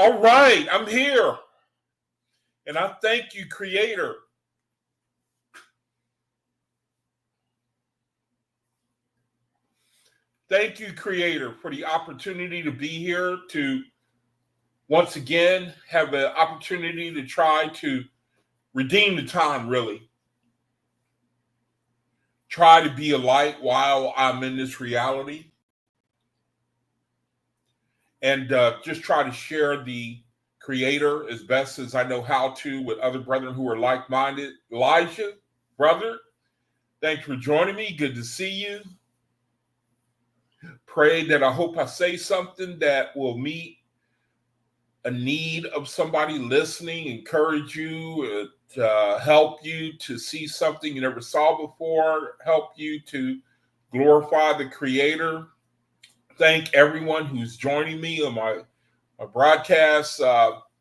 All right, I'm here. And I thank you, Creator. Thank you, Creator, for the opportunity to be here to once again have an opportunity to try to redeem the time, really. Try to be a light while I'm in this reality. And just try to share the Creator as best as I know how to with other brethren who are like-minded. Elijah, brother, thanks for joining me. Good to see you. Pray that I hope I say something that will meet a need of somebody listening, encourage you, help you to see something you never saw before, help you to glorify the Creator. Thank everyone who's joining me on my broadcast.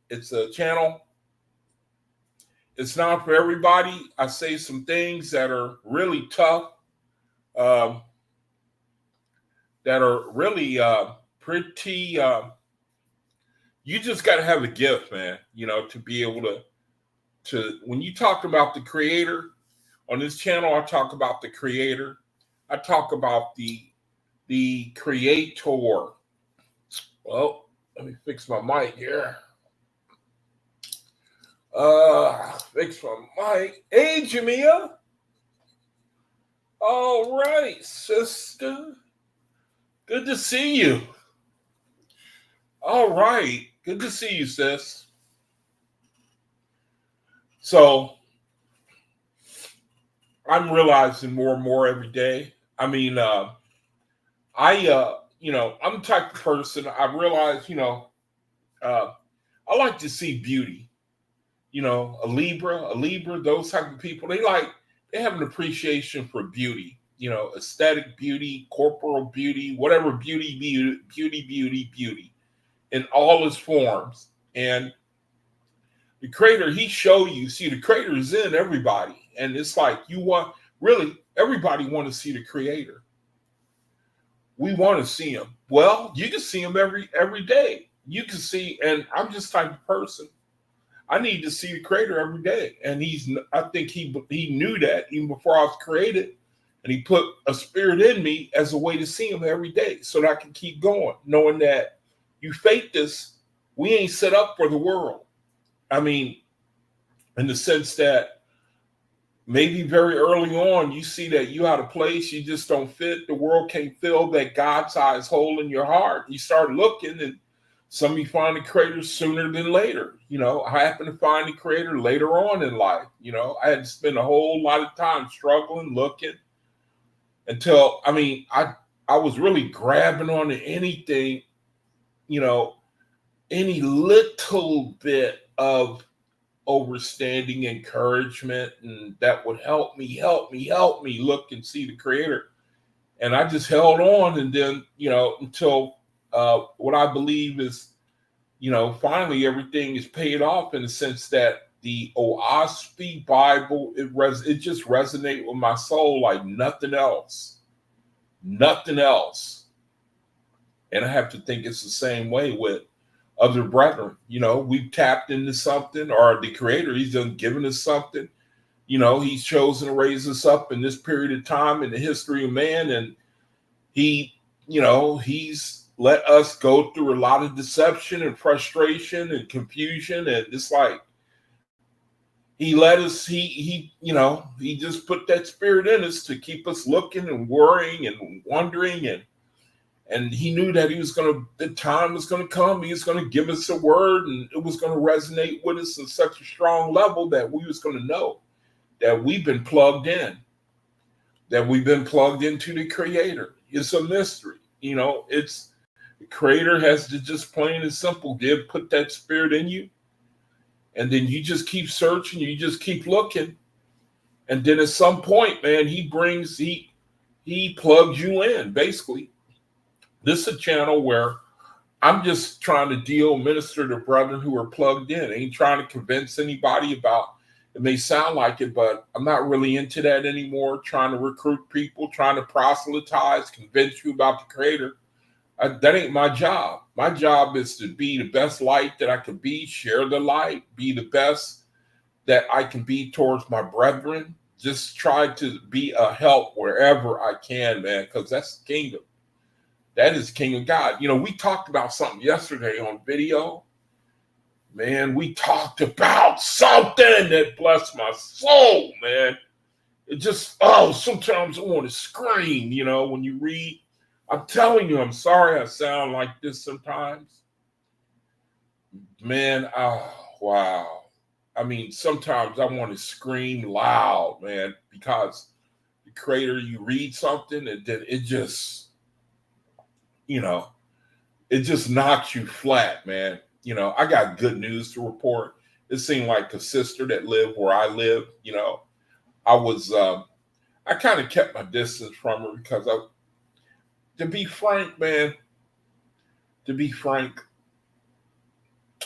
It's a channel. It's not for everybody. I say some things that are really tough, that are really pretty. You just got to have a gift, man. To be able to. When you talk about the Creator on this channel, I talk about the Creator. I talk about the Creator. Well, let me fix my mic here. Fix my mic. Hey, Jamia. All right, sister. Good to see you. All right. Good to see you, sis. So, I'm realizing more and more every day. I mean, I'm the type of person, I realize, I like to see beauty. A Libra, those type of people, they have an appreciation for beauty, aesthetic beauty, corporal beauty, whatever beauty in all its forms. And the Creator, he show you, see, the Creator is in everybody. And it's like everybody want to see the Creator. We want to see him. Well, you can see him every day. You can see, and I'm just the type of person, I need to see the Creator every day. And I think he knew that even before I was created. And he put a spirit in me as a way to see him every day so that I can keep going, knowing that you fake this, we ain't set up for the world. I mean, in the sense that maybe very early on, you see that you out of place, you just don't fit. The world can't fill that God-sized hole in your heart. You start looking, and some of you find the Creator sooner than later. I happen to find the Creator later on in life. I had to spend a whole lot of time struggling, looking, until, I was really grabbing onto anything, any little bit of overstanding encouragement, and that would help me look and see the Creator. And I just held on, and then until what I believe is finally everything is paid off, in the sense that the OAHSPE Bible, it just resonates with my soul like nothing else. And I have to think it's the same way with other brethren. We've tapped into something, or the Creator, he's done given us something. He's chosen to raise us up in this period of time in the history of man. And he's let us go through a lot of deception and frustration and confusion. And it's like, he let us, he just put that spirit in us to keep us looking and worrying and wondering. And he knew that the time was going to come. He was going to give us a word, and it was going to resonate with us in such a strong level that we was going to know that we've been plugged in, that we've been plugged into the Creator. It's a mystery. It's the Creator has to just plain and simple put that spirit in you. And then you just keep searching, you just keep looking. And then at some point, man, he plugs you in, basically. This is a channel where I'm just trying to minister to brethren who are plugged in. I ain't trying to convince anybody about, it may sound like it, but I'm not really into that anymore, trying to recruit people, trying to proselytize, convince you about the Creator. That ain't my job. My job is to be the best light that I can be, share the light, be the best that I can be towards my brethren. Just try to be a help wherever I can, man, because that's the kingdom. That is King of God. We talked about something yesterday on video. Man, we talked about something that blessed my soul, man. It just, sometimes I want to scream, when you read. I'm telling you, I'm sorry I sound like this sometimes. Man, wow. I mean, sometimes I want to scream loud, man, because the Creator, you read something and then it just, it just knocks you flat, man. I got good news to report. It seemed like a sister that lived where I live, I kind of kept my distance from her because to be frank,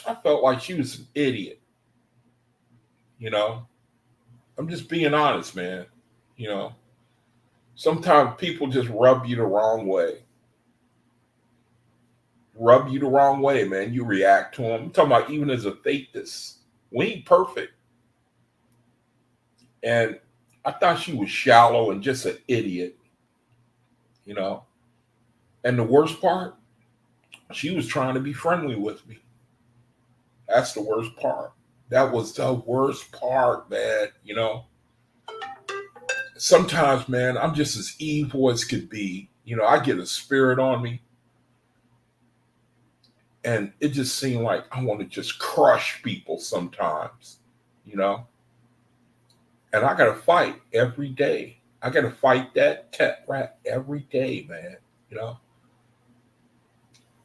I felt like she was an idiot. I'm just being honest, man. Sometimes people just rub you the wrong way. Man. You react to them. I'm talking about even as a faithist. We ain't perfect. And I thought she was shallow and just an idiot. And the worst part, she was trying to be friendly with me. That's the worst part. That was the worst part, man. Sometimes, man, I'm just as evil as could be. I get a spirit on me. And it just seemed like I want to just crush people sometimes, And I got to fight every day. I got to fight that cat rat every day, man.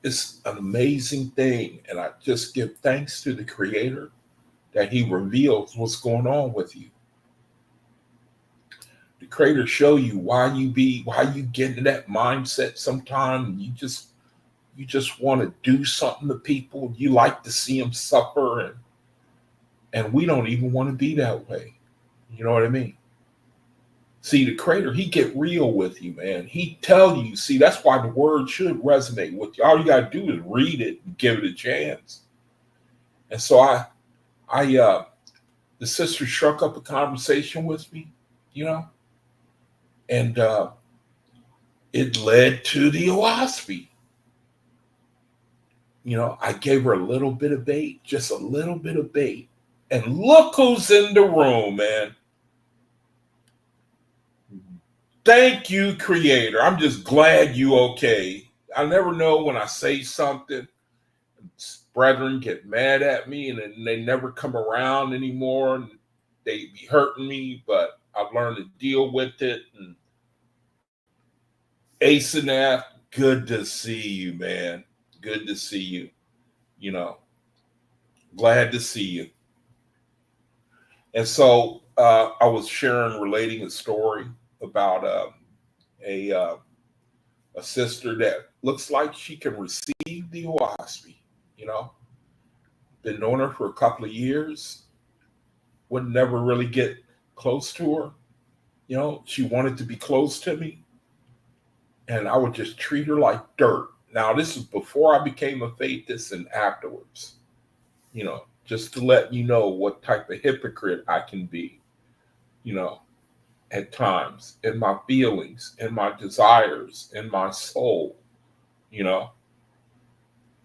It's an amazing thing. And I just give thanks to the Creator that He reveals what's going on with you. The Creator show you why you get into that mindset sometimes. You just want to do something to people. You like to see them suffer. And we don't even want to be that way. You know what I mean? See, the Creator, He get real with you, man. He tell you, see, that's why the word should resonate with you. All you got to do is read it and give it a chance. And so the sister struck up a conversation with me, and it led to the OAHSPE. I gave her a little bit of bait, just a little bit of bait. And look who's in the room, man. Thank you, Creator. I'm just glad you okay. I never know when I say something, brethren get mad at me and then they never come around anymore. And they be hurting me, but I've learned to deal with it. And Ace and F, good to see you, man. Good to see you. Glad to see you. And so I was relating a story about a sister that looks like she can receive the OAHSPE. Been knowing her for a couple of years. Would never really get close to her. She wanted to be close to me. And I would just treat her like dirt. Now, this is before I became a faithist and afterwards. Just to let you know what type of hypocrite I can be, at times, in my feelings, in my desires, in my soul,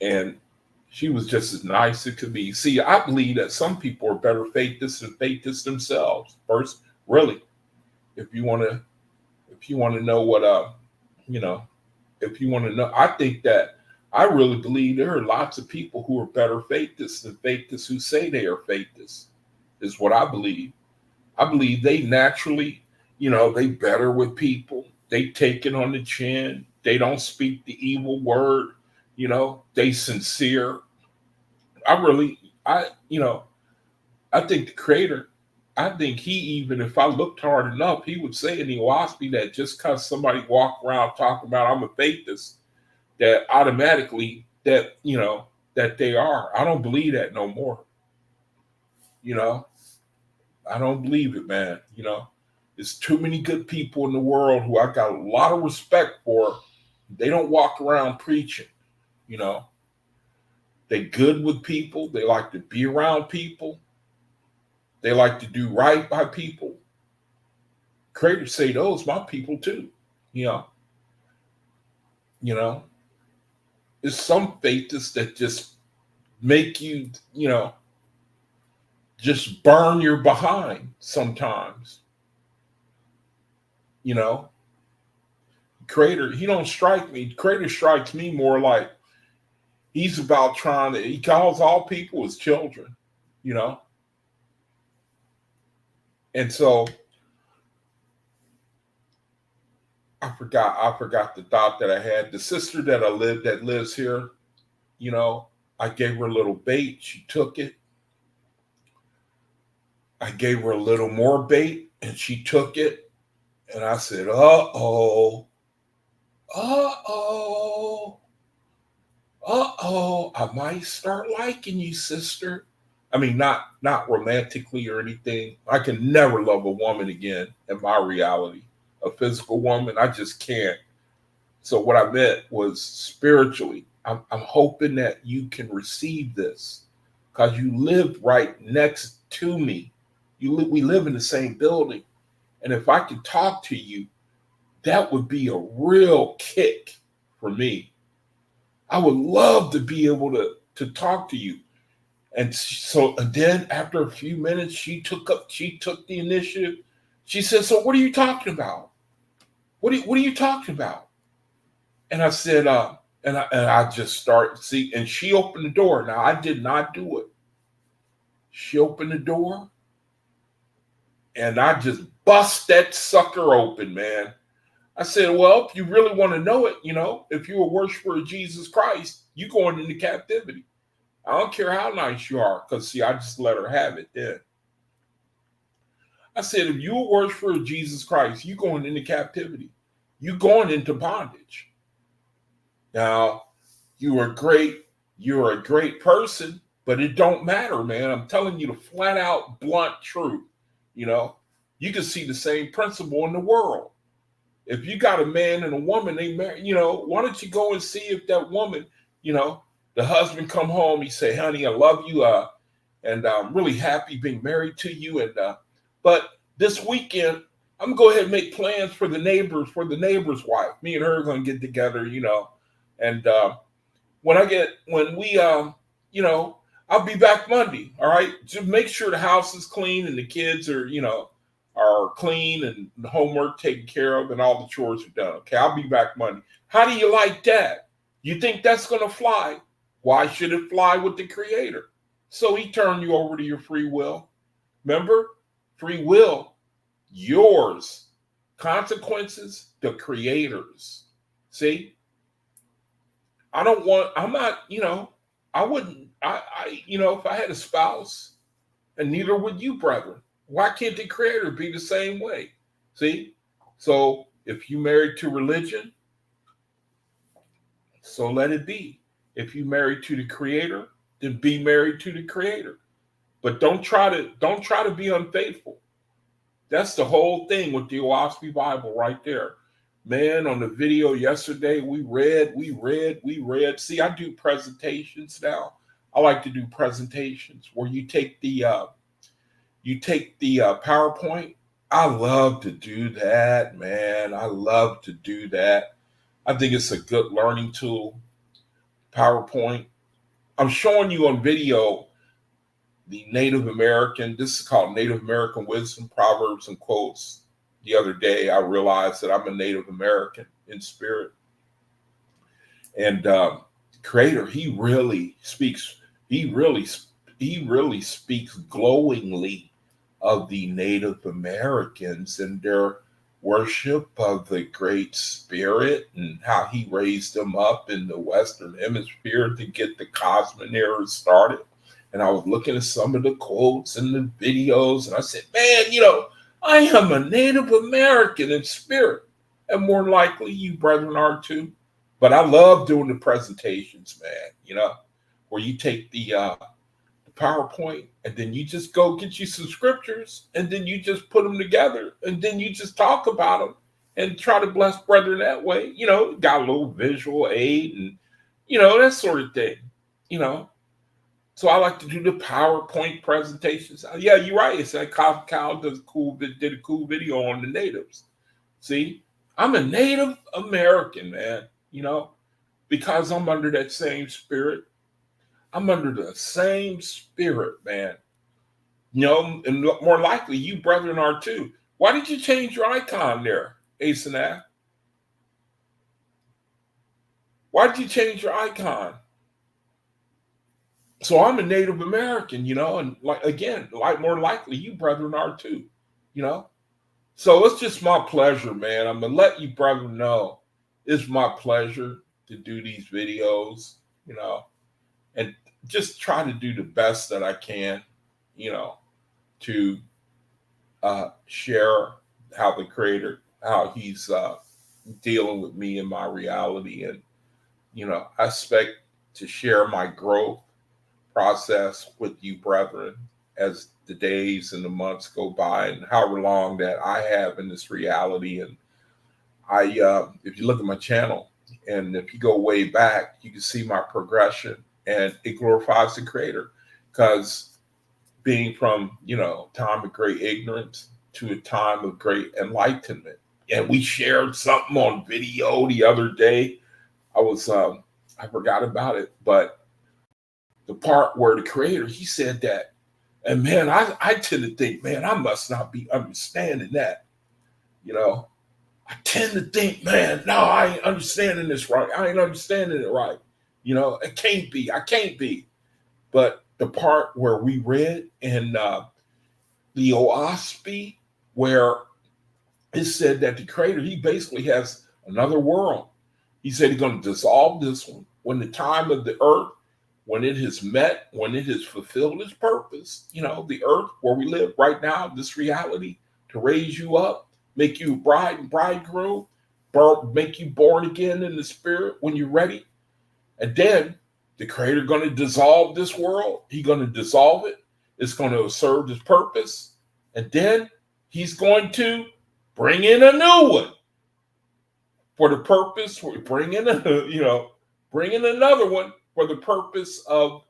and she was just as nice as it could be. See, I believe that some people are better faithists than faithists themselves. First, really, if you want to know what, if you want to know, I think that I really believe there are lots of people who are better faithists than faithists who say they are faithists, is what I believe. I believe they naturally, they better with people. They take it on the chin. They don't speak the evil word. They sincere. I think the Creator, I think He, even if I looked hard enough, He would say in the OAHSPE that just because somebody walk around talking about I'm a faithist, that automatically that they are. I don't believe that no more. I don't believe it, man. There's too many good people in the world who I got a lot of respect for, They don't walk around preaching, you know. They good with people. They like to be around people. They like to do right by people. Creators say those my people too. You know, you know. It's some faithists that just make you, just burn your behind sometimes. You know, Creator, he don't strike me. Creator strikes me more like he's about he calls all people his children, you know. And so I forgot the thought that I had. The sister that lives here, I gave her a little bait. She took it. I gave her a little more bait and she took it. And I said, uh-oh, I might start liking you, sister. I mean, not romantically or anything. I can never love a woman again in my reality. A physical woman, I just can't. So what I meant was spiritually. I'm hoping that you can receive this because you live right next to me. We live in the same building. And if I could talk to you, that would be a real kick for me. I would love to be able to talk to you. And then after a few minutes, she took the initiative. She said, so what are you talking about? What are you talking about? And I said, and I just started, and she opened the door. Now, I did not do it. She opened the door, and I just bust that sucker open, man. I said, well, if you really want to know it, if you're a worshiper of Jesus Christ, you're going into captivity. I don't care how nice you are, because, see, I just let her have it then. I said, if you're a worshiper of Jesus Christ, you're going into captivity. You're going into bondage. Now, you're a great person, but it don't matter, man. I'm telling you the flat out blunt truth. You can see the same principle in the world. If you got a man and a woman, they marry, why don't you go and see if that woman, the husband come home, he say, honey, I love you, and I'm really happy being married to you. And but this weekend, I'm gonna go ahead and make plans for the neighbor's wife. Me and her are gonna get together, and I'll be back Monday. All right, just make sure the house is clean and the kids are clean and the homework taken care of and all the chores are done. Okay, I'll be back Monday. How do you like that? You think that's gonna fly? Why should it fly with the Creator? So he turned you over to your free will. Remember, free will, yours. Consequences, the Creator's. See? I wouldn't, if I had a spouse, and neither would you, brethren. Why can't the Creator be the same way? See? So if you married to religion, so let it be. If you married to the Creator, then be married to the Creator. But don't try to be unfaithful. That's the whole thing with the OAHSPE Bible right there. Man, on the video yesterday, we read. See, I do presentations now. I like to do presentations where you take the PowerPoint. I love to do that, man. I love to do that. I think it's a good learning tool. PowerPoint. I'm showing you on video the Native American. This is called Native American Wisdom, Proverbs, and Quotes. The other day, I realized that I'm a Native American in spirit. And Creator, he really speaks glowingly of the Native Americans and their worship of the Great Spirit and how he raised them up in the Western Hemisphere to get the cosmic era started. And I was looking at some of the quotes and the videos, and I said, man, I am a Native American in spirit. And more than likely, you brethren are too. But I love doing the presentations, man, where you take the PowerPoint and then you just go get you some scriptures and then you just put them together and then you just talk about them and try to bless brethren that way. Got a little visual aid and, that sort of thing, you know. So I like to do the PowerPoint presentations. Yeah, you're right. It's like Kyle did a cool video on the natives. See, I'm a Native American, man, because I'm under that same spirit. I'm under the same spirit, man. And more likely you brethren are too. Why did you change your icon there, Asenaf? Why did you change your icon? So I'm a Native American, and more likely you brethren are too, So it's just my pleasure, man. I'm gonna let you brethren know it's my pleasure to do these videos, and just try to do the best that I can, to share how the Creator, how He's dealing with me in my reality, and I expect to share my growth process with you, brethren, as the days and the months go by, and however long that I have in this reality. And if you look at my channel, and if you go way back, you can see my progression, and it glorifies the Creator, because being from time of great ignorance to a time of great enlightenment. And we shared something on video the other day. I forgot about it, but the part where the Creator, He said that, and man, I tend to think, man, I must not be understanding that. I tend to think, man, no, I ain't understanding this right. I ain't understanding it right. It can't be. I can't be. But the part where we read in the OAHSPE, where it said that the Creator, He basically has another world. He said He's going to dissolve this one when the time of the earth, when it has met, when it has fulfilled its purpose, the earth where we live right now, this reality, to raise you up, make you bride and bridegroom, make you born again in the spirit when you're ready. And then the Creator going to dissolve this world. He's going to dissolve it. It's going to serve His purpose. And then He's going to bring in a new one for the purpose. Bring in another one for the purpose of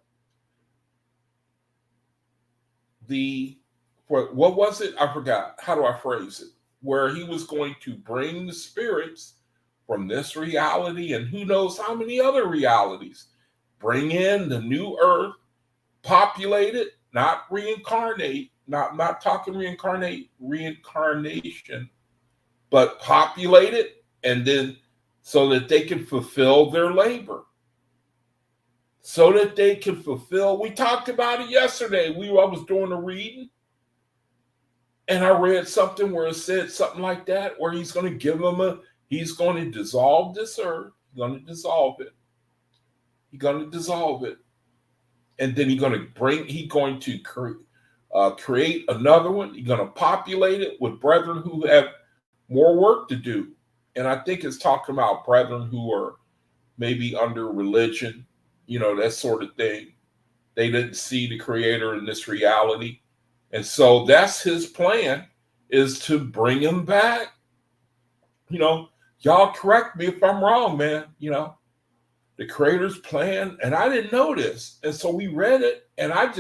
what was it? I forgot. How do I phrase it? Where He was going to bring the spirits from this reality and who knows how many other realities. Bring in the new earth, populate it, not reincarnate, not talking reincarnation, but populate it, and then so that they can fulfill their labor. So that they can fulfill. We talked about it yesterday. I was doing a reading, and I read something where it said something like that, where He's going to give them He's going to dissolve this earth. He's going to dissolve it. He's going to dissolve it. And then He's going to create another one. He's going to populate it with brethren who have more work to do. And I think it's talking about brethren who are maybe under religion, that sort of thing. They didn't see the Creator in this reality. And so that's His plan, is to bring them back. Y'all correct me if I'm wrong, man. The Creator's plan, and I didn't know this. And so we read it, and I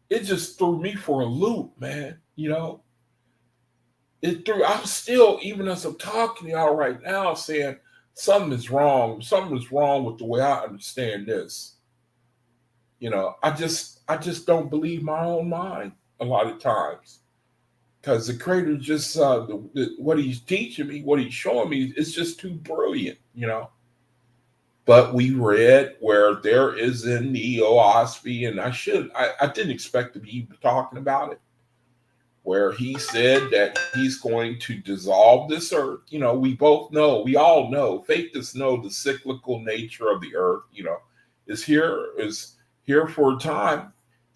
it just threw me for a loop, man. I was still, even as I'm talking to y'all right now, saying something is wrong. Something is wrong with the way I understand this. I just don't believe my own mind a lot of times. Because the Creator just, what He's teaching me, what He's showing me, is just too brilliant, But we read where there is in the OAHSPE, and I didn't expect to be talking about it, where He said that He's going to dissolve this earth. We all know, faiths know the cyclical nature of the earth, is here for a time.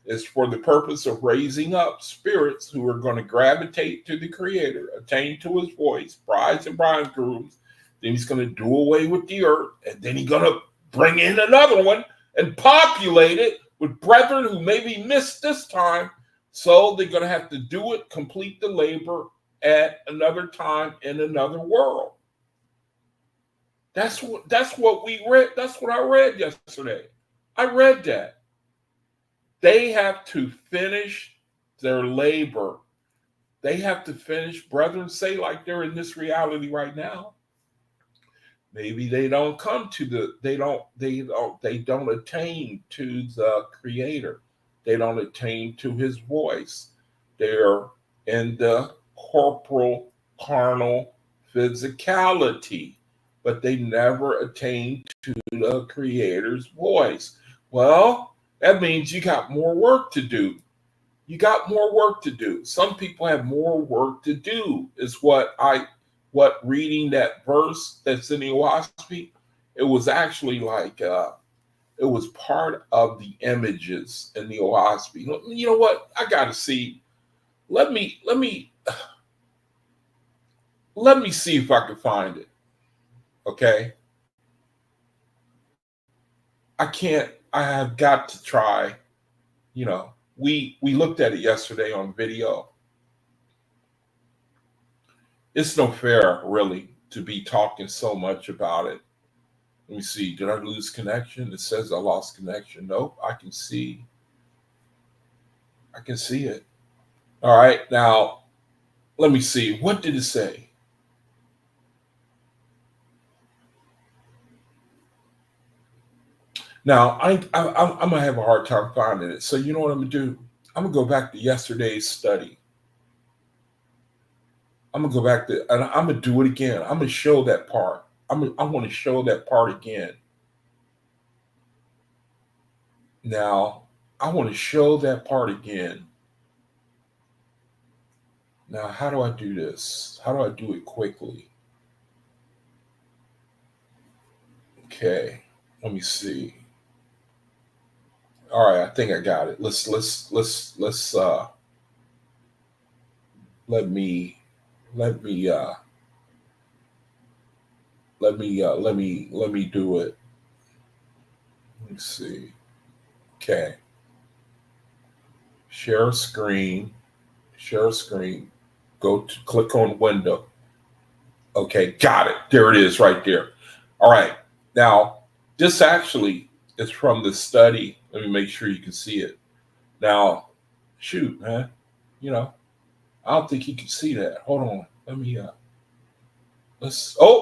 Is for the purpose of raising up spirits who are going to gravitate to the Creator, attain to His voice, brides and bridegrooms. Then He's going to do away with the earth, and then He's going to bring in another one and populate it with brethren who maybe missed this time, So they're going to have to do it, complete the labor at another time in another world. That's what we read. That's what I read yesterday. I read that. They have to finish their labor. They have to finish, brethren, say like they're in this reality right now. Maybe they don't come to they don't attain to the creator. They don't attain to his voice. They're in the corporal, carnal physicality, but they never attain to the creator's voice. Well, that means you got more work to do. You got more work to do. Some people have more work to do, is what reading that verse that's in the OAHSPE, it was actually like it was part of the images in the OAHSPE. You know what? I gotta see. Let me see if I can find it. Okay. I have got to try. You know, we looked at it yesterday on video. It's no fair, really, to be talking so much about it. Let me see. Did I lose connection? It says I lost connection. Nope. I can see it. All right. Now, let me see. What did it say? Now, I'm going to have a hard time finding it. So you know what I'm going to do? I'm going to go back to yesterday's study. I'm going to go back to, and I'm going to do it again. I'm going to show that part. I want to show that part again. Now, I want to show that part again. Now, how do I do this? How do I do it quickly? Okay, let me see. All right, I think I got it. Let's let me do it. Let me see. Okay. Share screen. Go to click on window. Okay, got it. There it is right there. All right. Now, this actually is from the study. Let me make sure you can see it. Now, shoot, man. You know, I don't think you can see that. Hold on. Let me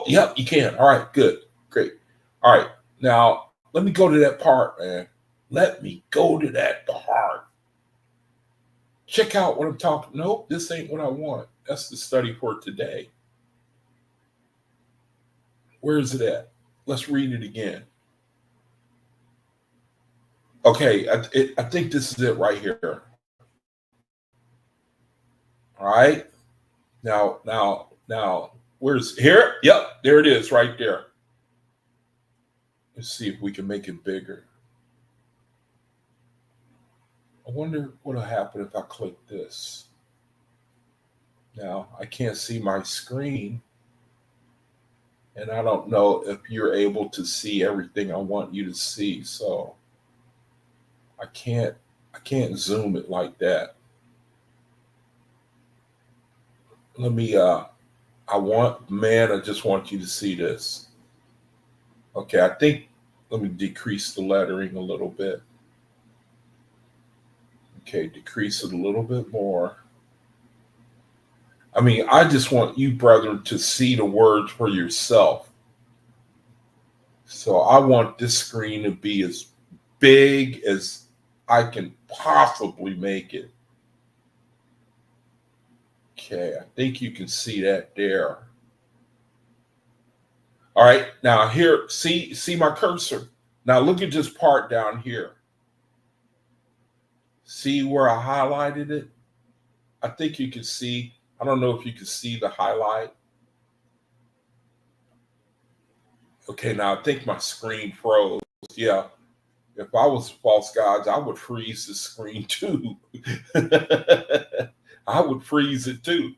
yep, you can. All right, good. Great. All right. Now, let me go to that part, man. Let me go to that part. Check out what I'm talking. Nope, this ain't what I want. That's the study for today. Where is it at? Let's read it again. Okay, I think this is it right here. All right. Now, where's here? Yep, there it is right there. Let's see if we can make it bigger. I wonder what'll happen if I click this. Now, I can't see my screen, and I don't know if you're able to see everything I want you to see. So I can't zoom it like that. Let me I just want you to see this. Okay, I think let me decrease the lettering a little bit. Okay, decrease it a little bit more. I mean, I just want you, brethren, to see the words for yourself. So I want this screen to be as big as I can possibly make it. Okay, I think you can see that there. All right, now here, see my cursor. Now look at this part down here. See where I highlighted it? I think you can see. I don't know if you can see the highlight. Okay, now I think my screen froze. Yeah, if I was false gods, I would freeze the screen too. I would freeze it too.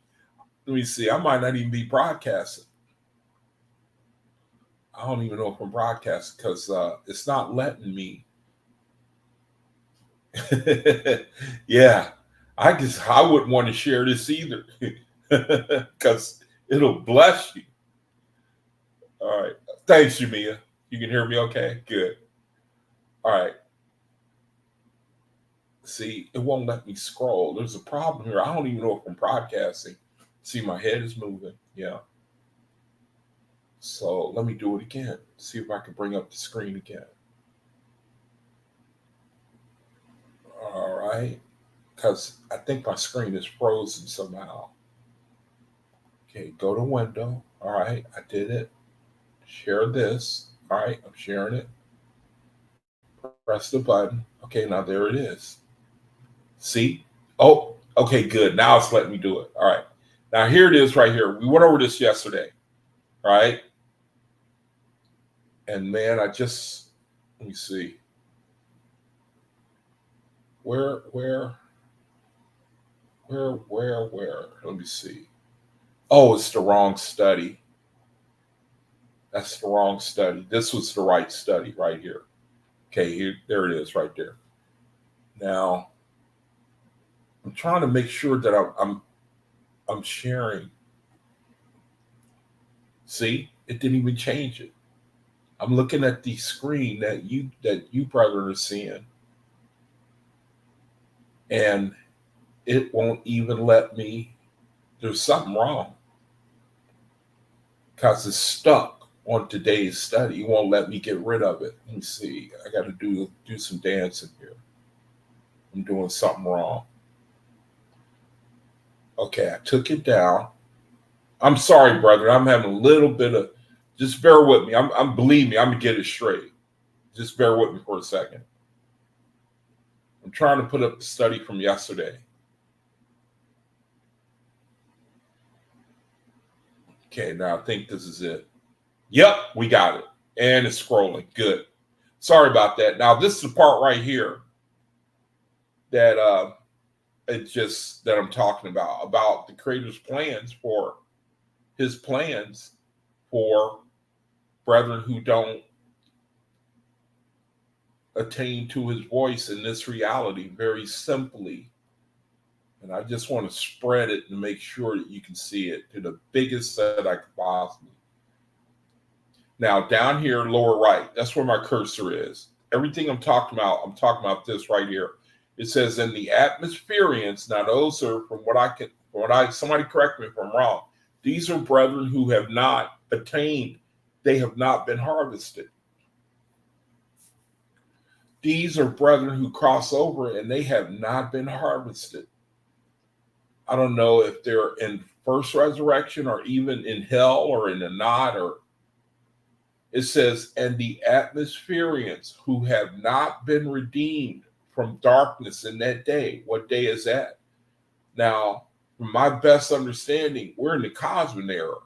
Let me see. I might not even be broadcasting. I don't even know if I'm broadcasting because it's not letting me. Yeah, I wouldn't want to share this either because it'll bless you. All right. Thanks, Jamia. You can hear me okay? Good. All right. See, it won't let me scroll. There's a problem here. I don't even know if I'm broadcasting. See, my head is moving. Yeah. So let me do it again. See if I can bring up the screen again. All right. Because I think my screen is frozen somehow. Okay, go to window. All right, I did it. Share this. All right, I'm sharing it. Press the button. Okay, now there it is. See? Oh, okay, good. Now it's letting me do it. All right. Now here it is right here. We went over this yesterday. All right. And man, let me see. Where? Let me see. Oh, it's the wrong study. That's the wrong study. This was the right study right here. Okay, there it is right there. Now, I'm trying to make sure that I'm sharing. See, it didn't even change it. I'm looking at the screen that you brother are seeing, and it won't even let me. There's something wrong because it's stuck on today's study. It won't let me get rid of it. Let me see. I got to do some dancing here. I'm doing something wrong. Okay, I took it down. I'm sorry, brother. I'm having a little bit of. Just bear with me. Believe me. I'm gonna get it straight. Just bear with me for a second. I'm trying to put up the study from yesterday. Okay, now I think this is it. Yep, we got it. And it's scrolling. Good. Sorry about that. Now this is the part right here that that I'm talking about the Creator's plans for his plans for brethren who don't attain to his voice in this reality very simply. And I just want to spread it and make sure that you can see it to the biggest that I could possibly. Now, down here, lower right, that's where my cursor is. Everything I'm talking about this right here. It says in the atmospherians. Now, those are somebody correct me if I'm wrong. These are brethren who have not attained, they have not been harvested. These are brethren who cross over and they have not been harvested. I don't know if they're in first resurrection or even in hell or in the knot, or it says, and the atmospherians who have not been redeemed from darkness in that day. What day is that? Now, from my best understanding, we're in the Cosmic era.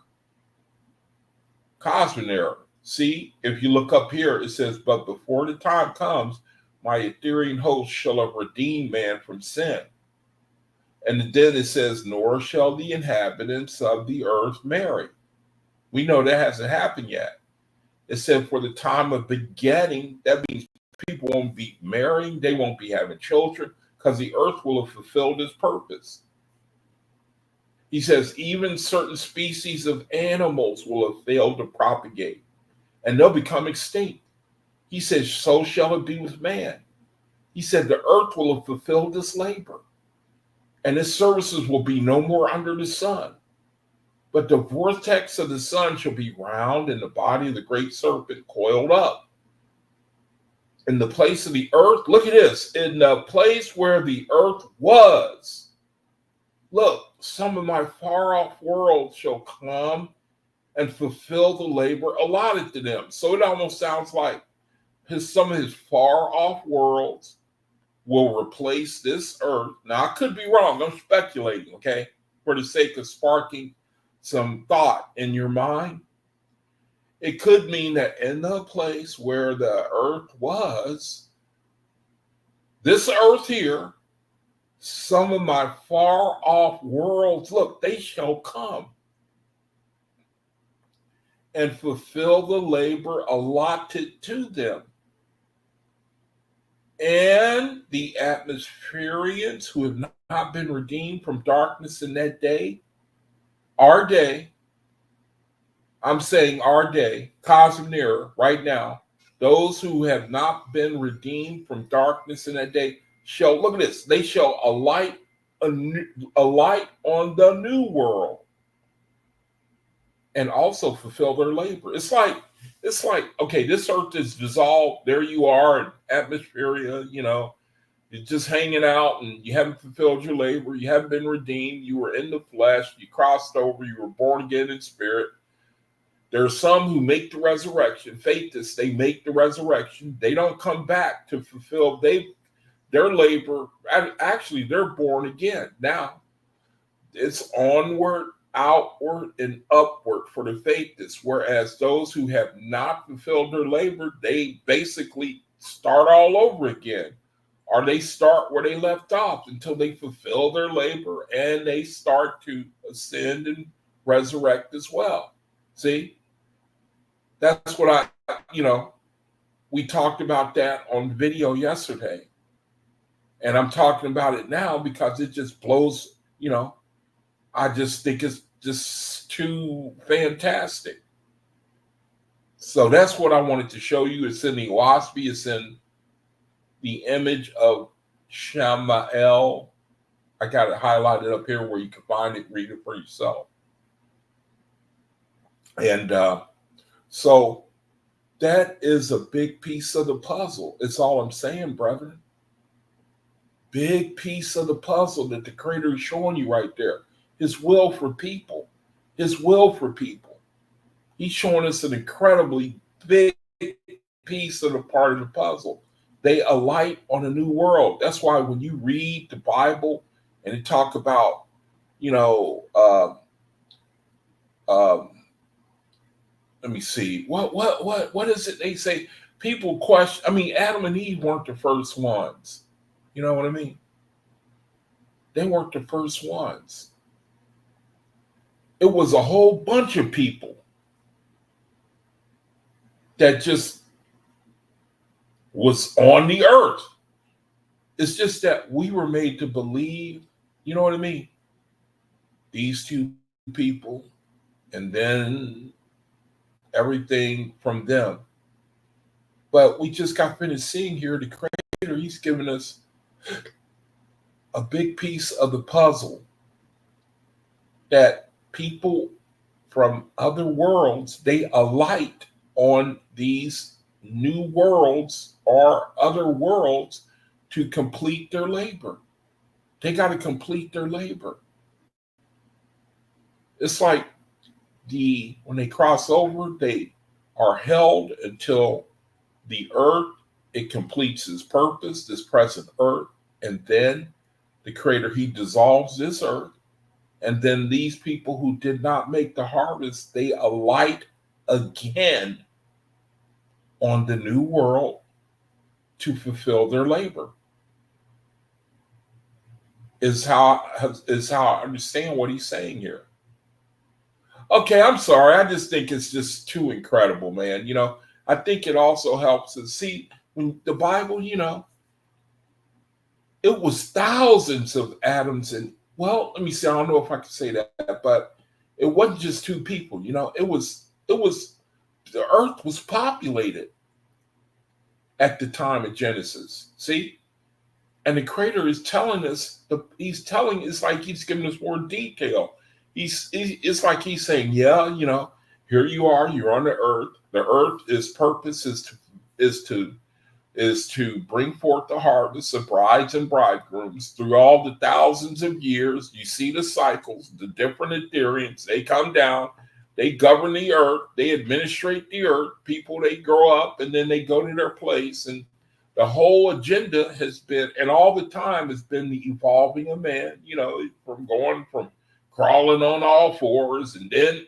Cosmic era. See, if you look up here, it says, but before the time comes, my ethereal host shall have redeemed man from sin. And then it says, nor shall the inhabitants of the earth marry. We know that hasn't happened yet. It said for the time of begetting, that means people won't be marrying, they won't be having children, because the earth will have fulfilled its purpose. He says, even certain species of animals will have failed to propagate, and they'll become extinct. He says, so shall it be with man. He said, the earth will have fulfilled its labor, and its services will be no more under the sun. But the vortex of the sun shall be round, and the body of the great serpent coiled up. In the place of the earth, look at this, in the place where the earth was. Look, some of my far off worlds shall come and fulfill the labor allotted to them. So it almost sounds like some of his far off worlds will replace this earth. Now, I could be wrong. I'm speculating, okay, for the sake of sparking some thought in your mind. It could mean that in the place where the earth was, this earth here, some of my far off worlds, look, they shall come and fulfill the labor allotted to them. And the atmospherians who have not been redeemed from darkness in that day, our day, I'm saying our day, cosmic era, right now, those who have not been redeemed from darkness in that day shall, look at this, they shall alight, a light on the new world and also fulfill their labor. It's like, okay, this earth is dissolved. There you are in atmosphere, you're just hanging out and you haven't fulfilled your labor. You haven't been redeemed. You were in the flesh. You crossed over. You were born again in spirit. There are some who make the resurrection. Faithists, they make the resurrection. They don't come back to fulfill their labor. Actually, they're born again. Now, it's onward, outward, and upward for the faithists. Whereas those who have not fulfilled their labor, they basically start all over again. Or they start where they left off until they fulfill their labor and they start to ascend and resurrect as well. See? That's what we talked about that on video yesterday. And I'm talking about it now because it just blows, I just think it's just too fantastic. So that's what I wanted to show you. It's in the OAHSPE. It's in the image of Shamael. I got it highlighted up here where you can find it, read it for yourself. And so that is a big piece of the puzzle. It's all I'm saying, brethren. Big piece of the puzzle that the Creator is showing you right there. His will for people. His will for people. He's showing us an incredibly big piece of the part of the puzzle. They alight on a new world. That's why when you read the Bible and they talk about, let me see. What is it they say? People question. I mean, Adam and Eve weren't the first ones. You know what I mean? They weren't the first ones. It was a whole bunch of people that just was on the earth. It's just that we were made to believe, you know what I mean? These two people, and then everything from them. But we just got finished seeing here the Creator, he's given us a big piece of the puzzle that people from other worlds, they alight on these new worlds or other worlds to complete their labor. They got to complete their labor. It's like when they cross over, they are held until the earth, it completes its purpose, this present earth, and then the Creator, he dissolves this earth, and then these people who did not make the harvest, they alight again on the new world to fulfill their labor. Is how I understand what he's saying here. Okay, I'm sorry. I just think it's just too incredible, man. I think it also helps us see when the Bible, it was thousands of Adams and, well, let me see. I don't know if I can say that, but it wasn't just two people. It was the earth was populated at the time of Genesis. See? And the Creator is telling us, it's like he's giving us more detail. It's like he's saying, yeah, here you are, you're on the earth. The earth's purpose is to bring forth the harvest of brides and bridegrooms through all the thousands of years. You see the cycles, the different Ethereans, they come down, they govern the earth, they administrate the earth. People, they grow up and then they go to their place. And the whole agenda has been, and all the time has been the evolving of man, from going from crawling on all fours, and then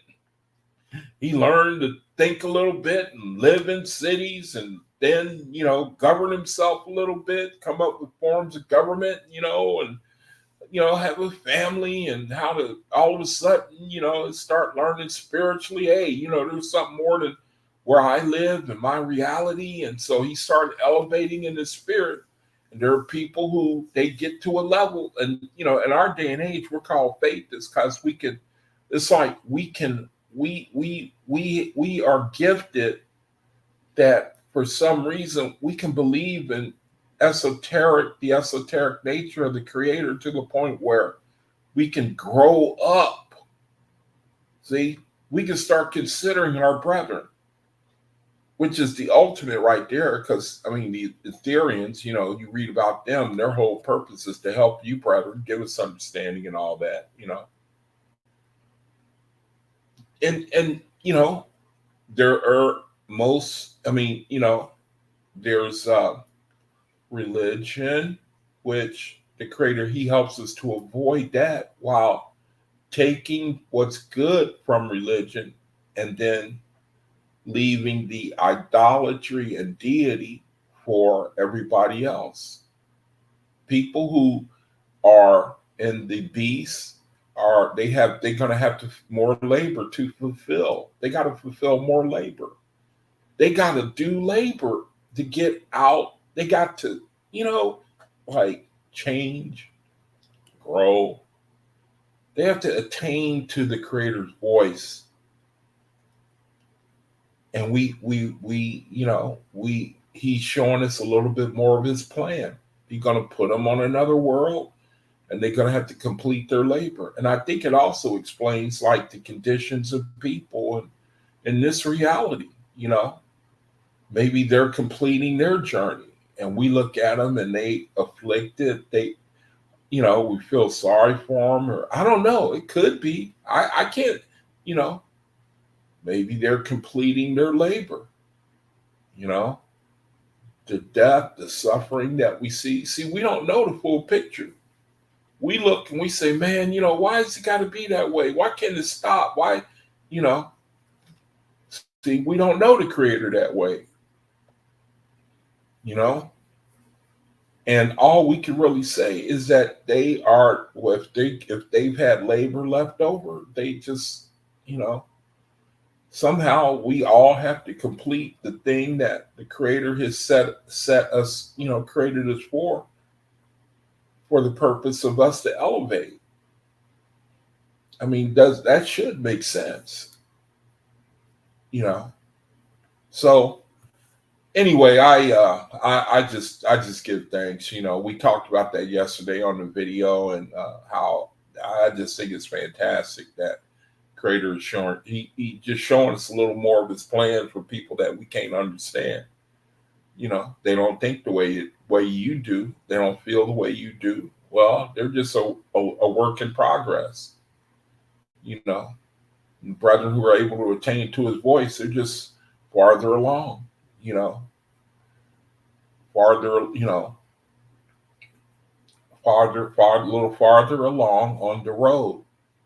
he learned to think a little bit and live in cities, and then govern himself a little bit, come up with forms of government, and have a family, and how to all of a sudden start learning spiritually. Hey, there's something more than where I live and my reality. And so he started elevating in the spirit. And there are people who they get to a level, and in our day and age, we're called faithists because we can. It's like we can. We are gifted that for some reason we can believe in the esoteric nature of the Creator to the point where we can grow up. See, we can start considering our brethren, which is the ultimate right there. Because the Ethereans, you read about them, their whole purpose is to help you, brethren, give us understanding and all that, and there are there's religion, which the Creator, he helps us to avoid that while taking what's good from religion and then leaving the idolatry and deity for everybody else. People who are in the beast they're going to have to more labor to fulfill. They got to fulfill more labor. They got to do labor to get out. They got to, change, grow. They have to attain to the Creator's voice. And he's showing us a little bit more of his plan. He's going to put them on another world, and they're going to have to complete their labor. And I think it also explains the conditions of people in this reality. Maybe they're completing their journey, and we look at them and they afflicted. We feel sorry for them, or I don't know. It could be. I can't. Maybe they're completing their labor. The death, the suffering that we see. See, we don't know the full picture. We look and we say, man, why has it got to be that way? Why can't it stop? Why, see, we don't know the Creator that way. And all we can really say is that they are, if they've had labor left over, they just, somehow we all have to complete the thing that the Creator has set us, created us for the purpose of us to elevate. That should make sense, So anyway, I just give thanks. We talked about that yesterday on the video, and how I just think it's fantastic that Creator is showing. He just showing us a little more of his plan for people that we can't understand. They don't think the way you do. They don't feel the way you do. Well, they're just a work in progress. Brethren who are able to attain to his voice, they're just farther along. A little farther along on the road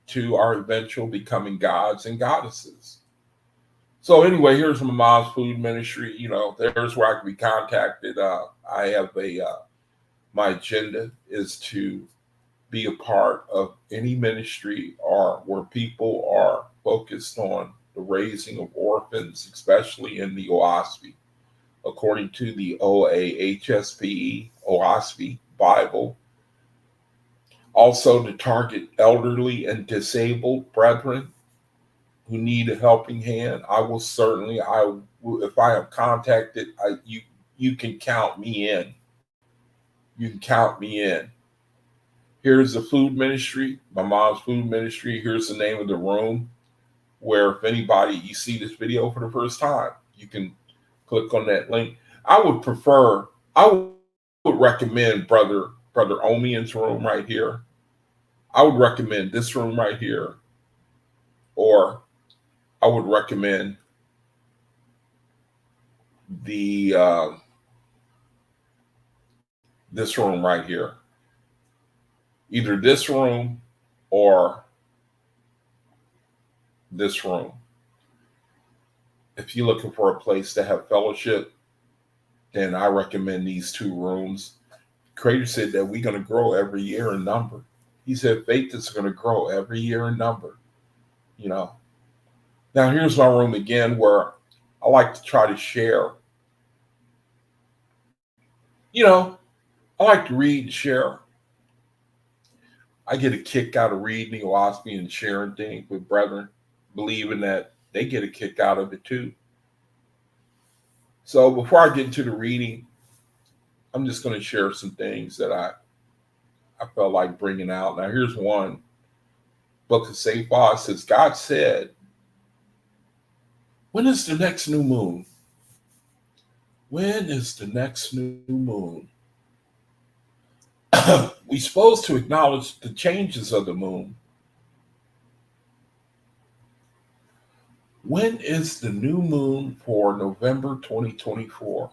to our eventual becoming gods and goddesses. So anyway, here's my mom's food ministry. There's where I can be contacted. I have my agenda is to be a part of any ministry or where people are focused on the raising of orphans, especially in the OAHSPE, according to the OAHSPE Bible. Also to target elderly and disabled brethren who need a helping hand. If I am contacted, you can count me in. You can count me in. Here's the food ministry, my mom's food ministry. Here's the name of the room where if you see this video for the first time, you can click on that link. I would recommend Brother Omian's room right here. I would recommend this room right here. Or I would recommend this room right here. Either this room or this room. If you're looking for a place to have fellowship, then I recommend these two rooms. Creator said that we're going to grow every year in number. He said faith is going to grow every year in number. Now here's my room again, where I like to try to share, I like to read and share. I get a kick out of reading the OAHSPE and sharing things with brethren, believing that they get a kick out of it too. So before I get into the reading, I'm just going to share some things that I felt like bringing out. Now, here's one. Book of St. Paul says, God said, when is the next new moon? When is the next new moon? We're supposed to acknowledge the changes of the moon. When is the new moon for November 2024?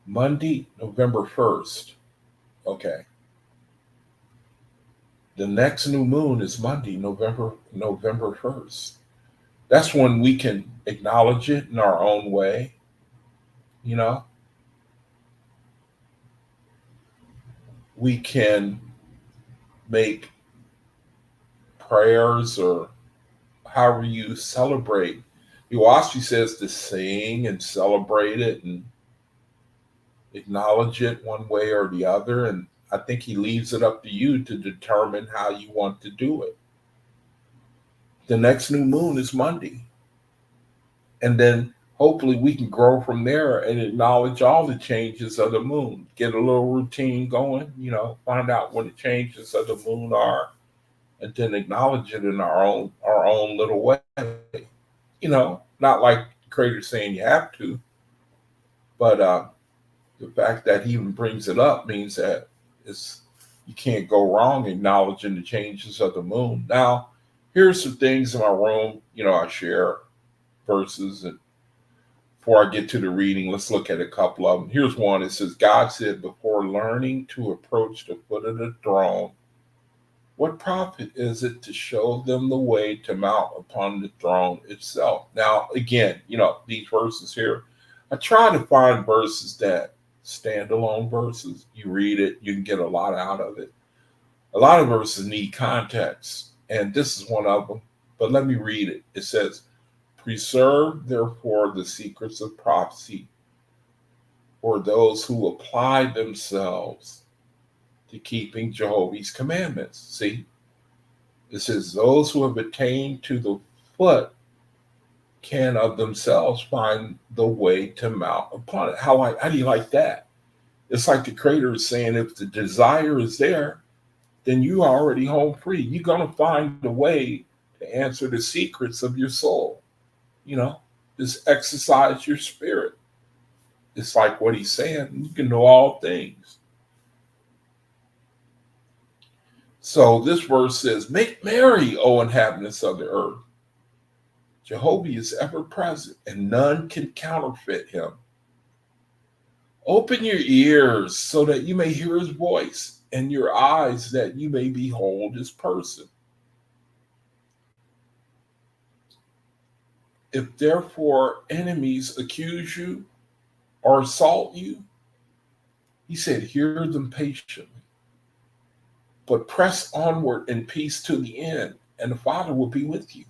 Monday, November 1st. Okay. The next new moon is Monday, November 1st. That's when we can acknowledge it in our own way, you know. We can make prayers or however you celebrate. Iwashi says to sing and celebrate it and acknowledge it one way or the other. And I think he leaves it up to you to determine how you want to do it. The next new moon is Monday. And then hopefully we can grow from there and acknowledge all the changes of the moon. Get a little routine going, find out what the changes of the moon are, and then acknowledge it in our own little way. Not like the creator saying you have to, but the fact that he even brings it up means that you can't go wrong acknowledging the changes of the moon. Now, here's some things in my room. I share verses, and before I get to the reading, let's look at a couple of them. Here's one. It says, God said, before learning to approach the foot of the throne, what profit is it to show them the way to mount upon the throne itself? Now, again, these verses here, I try to find verses that standalone verses. You read it, you can get a lot out of it. A lot of verses need context, and this is one of them. But let me read it. It says, preserve, therefore, the secrets of prophecy for those who apply themselves to keeping Jehovah's commandments. See, it says those who have attained to the foot can of themselves find the way to mount upon it. How do you like that? It's like the creator is saying, if the desire is there, then you are already home free. You're going to find a way to answer the secrets of your soul. Just exercise your spirit. It's like what he's saying. You can know all things. So this verse says, make merry, O inhabitants of the earth. Jehovah is ever present, and none can counterfeit him. Open your ears so that you may hear his voice, and your eyes that you may behold his person. If therefore enemies accuse you or assault you, he said, hear them patiently. But press onward in peace to the end, and the Father will be with you.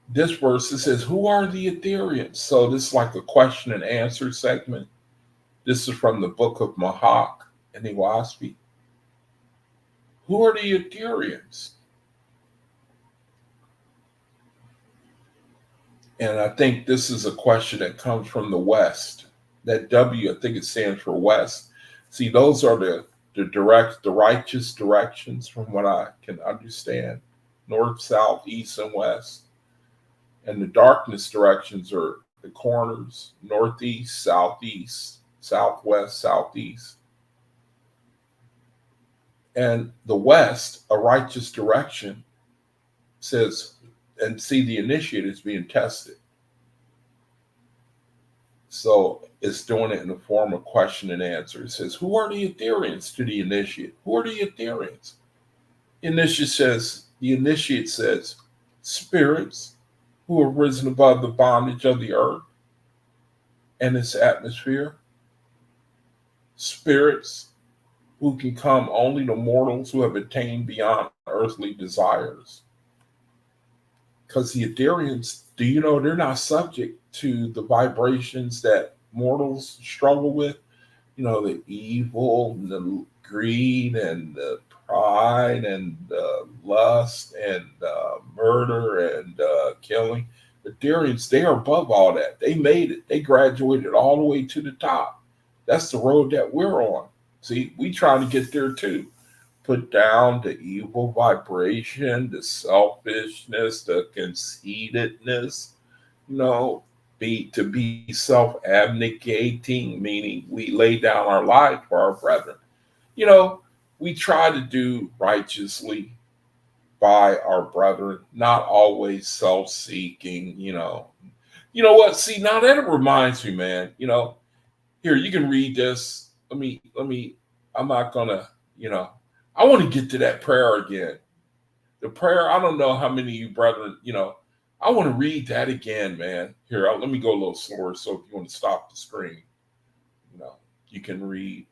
This verse, it says, who are the Ethereans? So this is like a question and answer segment. This is from the book of Mahak and OAHSPE. Who are the Ethereans? And I think this is a question that comes from the West. That W, I think it stands for West. See, those are the righteous directions from what I can understand. North, south, east, and west. And the darkness directions are the corners, northeast, southeast, southwest, southeast. And the west, a righteous direction, says, and see, the initiate is being tested. So it's doing it in the form of question and answer. It says, who are the Ethereans to the initiate? Who are the Ethereans? The initiate says, spirits who have risen above the bondage of the earth and its atmosphere. Spirits who can come only to mortals who have attained beyond earthly desires. Because the Ethereans Do you know they're not subject to the vibrations that mortals struggle with? You know, the evil and the greed and the pride and lust and murder and killing. The Darians, they are above all that. They made it. They graduated all the way to the top. That's the road that we're on. See, we trying to get there too. Put down the evil vibration, the selfishness, the conceitedness, be self-abnegating, meaning we lay down our life for our brethren. You know, we try to do righteously by our brethren, not always self-seeking. You know what? See, now that reminds me, man. Here you can read this. Let me. I'm not gonna. I want to get to that prayer again. The prayer. I don't know how many of you brethren. I want to read that again, man. Here, let me go a little slower. So if you want to stop the screen, you can read.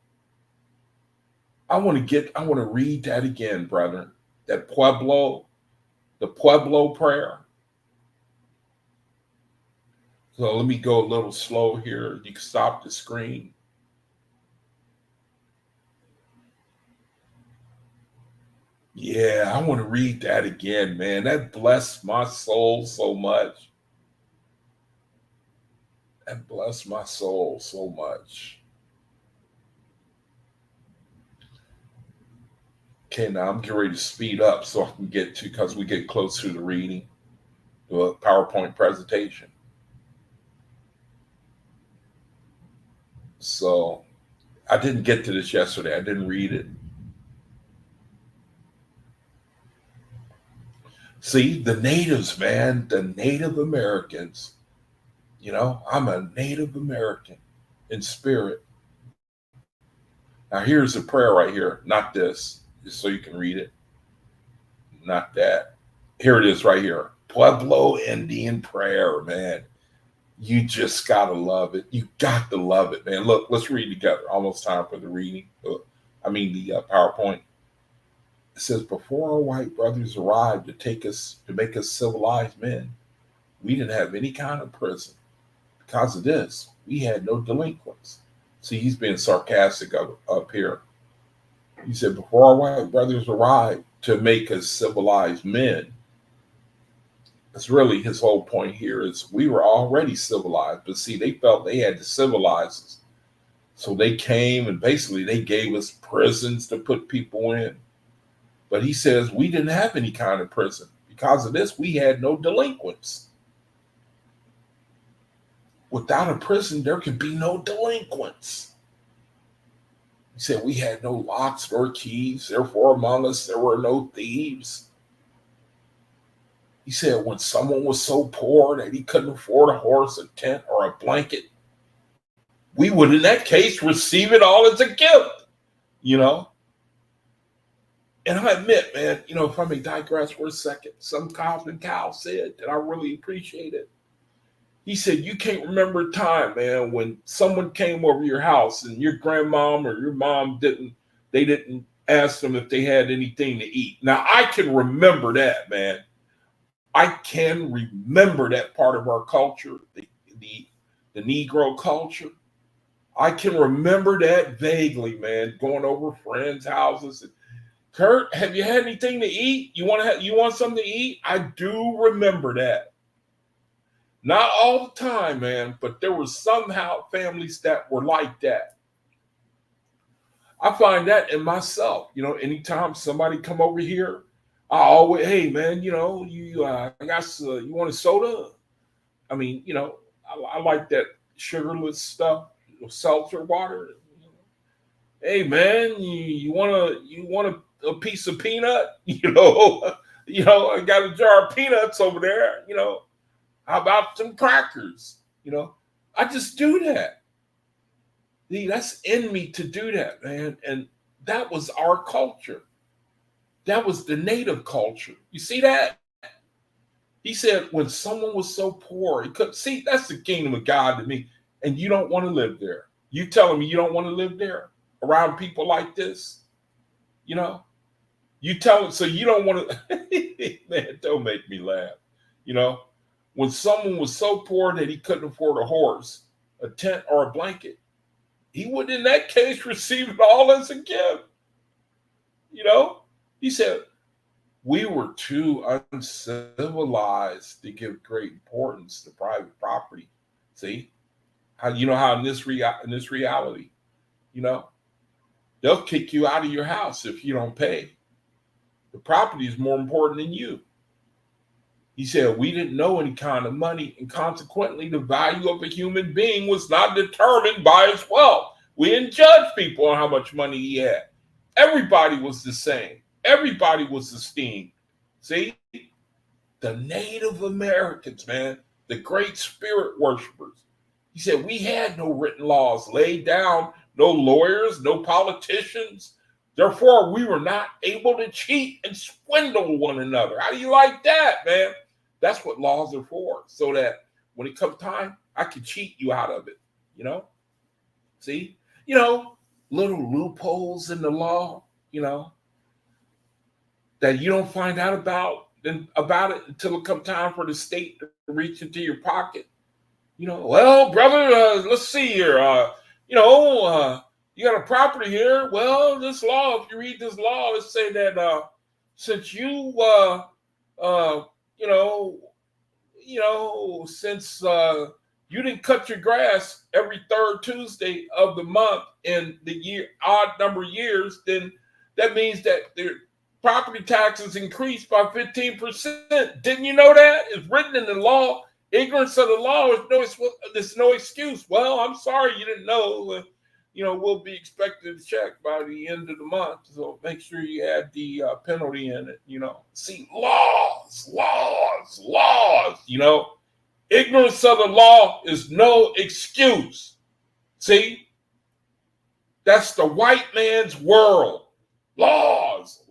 I want to read that again, brethren. That the Pueblo prayer. So let me go a little slow here. You can stop the screen. Yeah, I want to read that again, man. That blessed my soul so much. That blessed my soul so much. Okay, now I'm getting ready to speed up so I can get to, because we get close to the reading, the PowerPoint presentation. So I didn't get to this yesterday. I didn't read it. See, the natives, man, the Native Americans. I'm a Native American in spirit. Now, here's the prayer right here. Not this, just so you can read it. Not that. Here it is right here. Pueblo Indian prayer, man. You just got to love it. You got to love it, man. Look, let's read together. Almost time for the reading. The PowerPoint. It says, before our white brothers arrived to make us civilized men, we didn't have any kind of prison. Because of this, we had no delinquents. See, he's being sarcastic up here. He said, before our white brothers arrived to make us civilized men, that's really his whole point here, is we were already civilized. But see, they felt they had to civilize us. So they came and basically they gave us prisons to put people in. But he says we didn't have any kind of prison. Because of this, we had no delinquents. Without a prison, there could be no delinquents. He said we had no locks nor keys. Therefore, among us, there were no thieves. He said when someone was so poor that he couldn't afford a horse, a tent, or a blanket, we would, in that case, receive it all as a gift. And I admit, man, if I may digress for a second, some Cosmic Cow said that I really appreciate it. He said, you can't remember a time, man, when someone came over your house and your grandmom or your mom didn't ask them if they had anything to eat. Now, I can remember that, man. I can remember that part of our culture, the Negro culture. I can remember that vaguely, man, going over friends' houses. And, Kurt, have you had anything to eat? You want something to eat? I do remember that. Not all the time, man, but there were somehow families that were like that. I find that in myself. Anytime somebody come over here, I always, hey, man, you want a soda? I mean, I like that sugarless stuff, seltzer water. Hey, man, you want a piece of peanut? I got a jar of peanuts over there. How about some crackers? I just do that. See, that's in me to do that, man. And that was our culture. That was the native culture. You see that? He said when someone was so poor, he couldn't see. That's the kingdom of God to me. And you don't want to live there. You telling me you don't want to live there around people like this? You tell them, so you don't want to. Man, don't make me laugh. when someone was so poor that he couldn't afford a horse, a tent, or a blanket, he would in that case receive it all as a gift. He said, we were too uncivilized to give great importance to private property. See, how in this reality, they'll kick you out of your house if you don't pay. The property is more important than you. He said, we didn't know any kind of money, and consequently, the value of a human being was not determined by his wealth. We didn't judge people on how much money he had. Everybody was the same. Everybody was esteemed. See? The Native Americans, man, the great spirit worshipers. He said, we had no written laws laid down, no lawyers, no politicians. Therefore, we were not able to cheat and swindle one another. How do you like that, man? That's what laws are for, so that when it comes time, I can cheat you out of it, See? Little loopholes in the law, that you don't find out about it until it comes time for the state to reach into your pocket. Well, brother, let's see here. You got a property here. Well, this law, if you read this law, it say that since you since you didn't cut your grass every third Tuesday of the month in the odd number of years, then that means that the property taxes increased by 15%. Didn't you know that? It's written in the law. Ignorance of the law there's no excuse. Well, I'm sorry you didn't know. We'll be expected to check by the end of the month. So make sure you add the penalty in it, See, laws. Ignorance of the law is no excuse. See? That's the white man's world. Laws.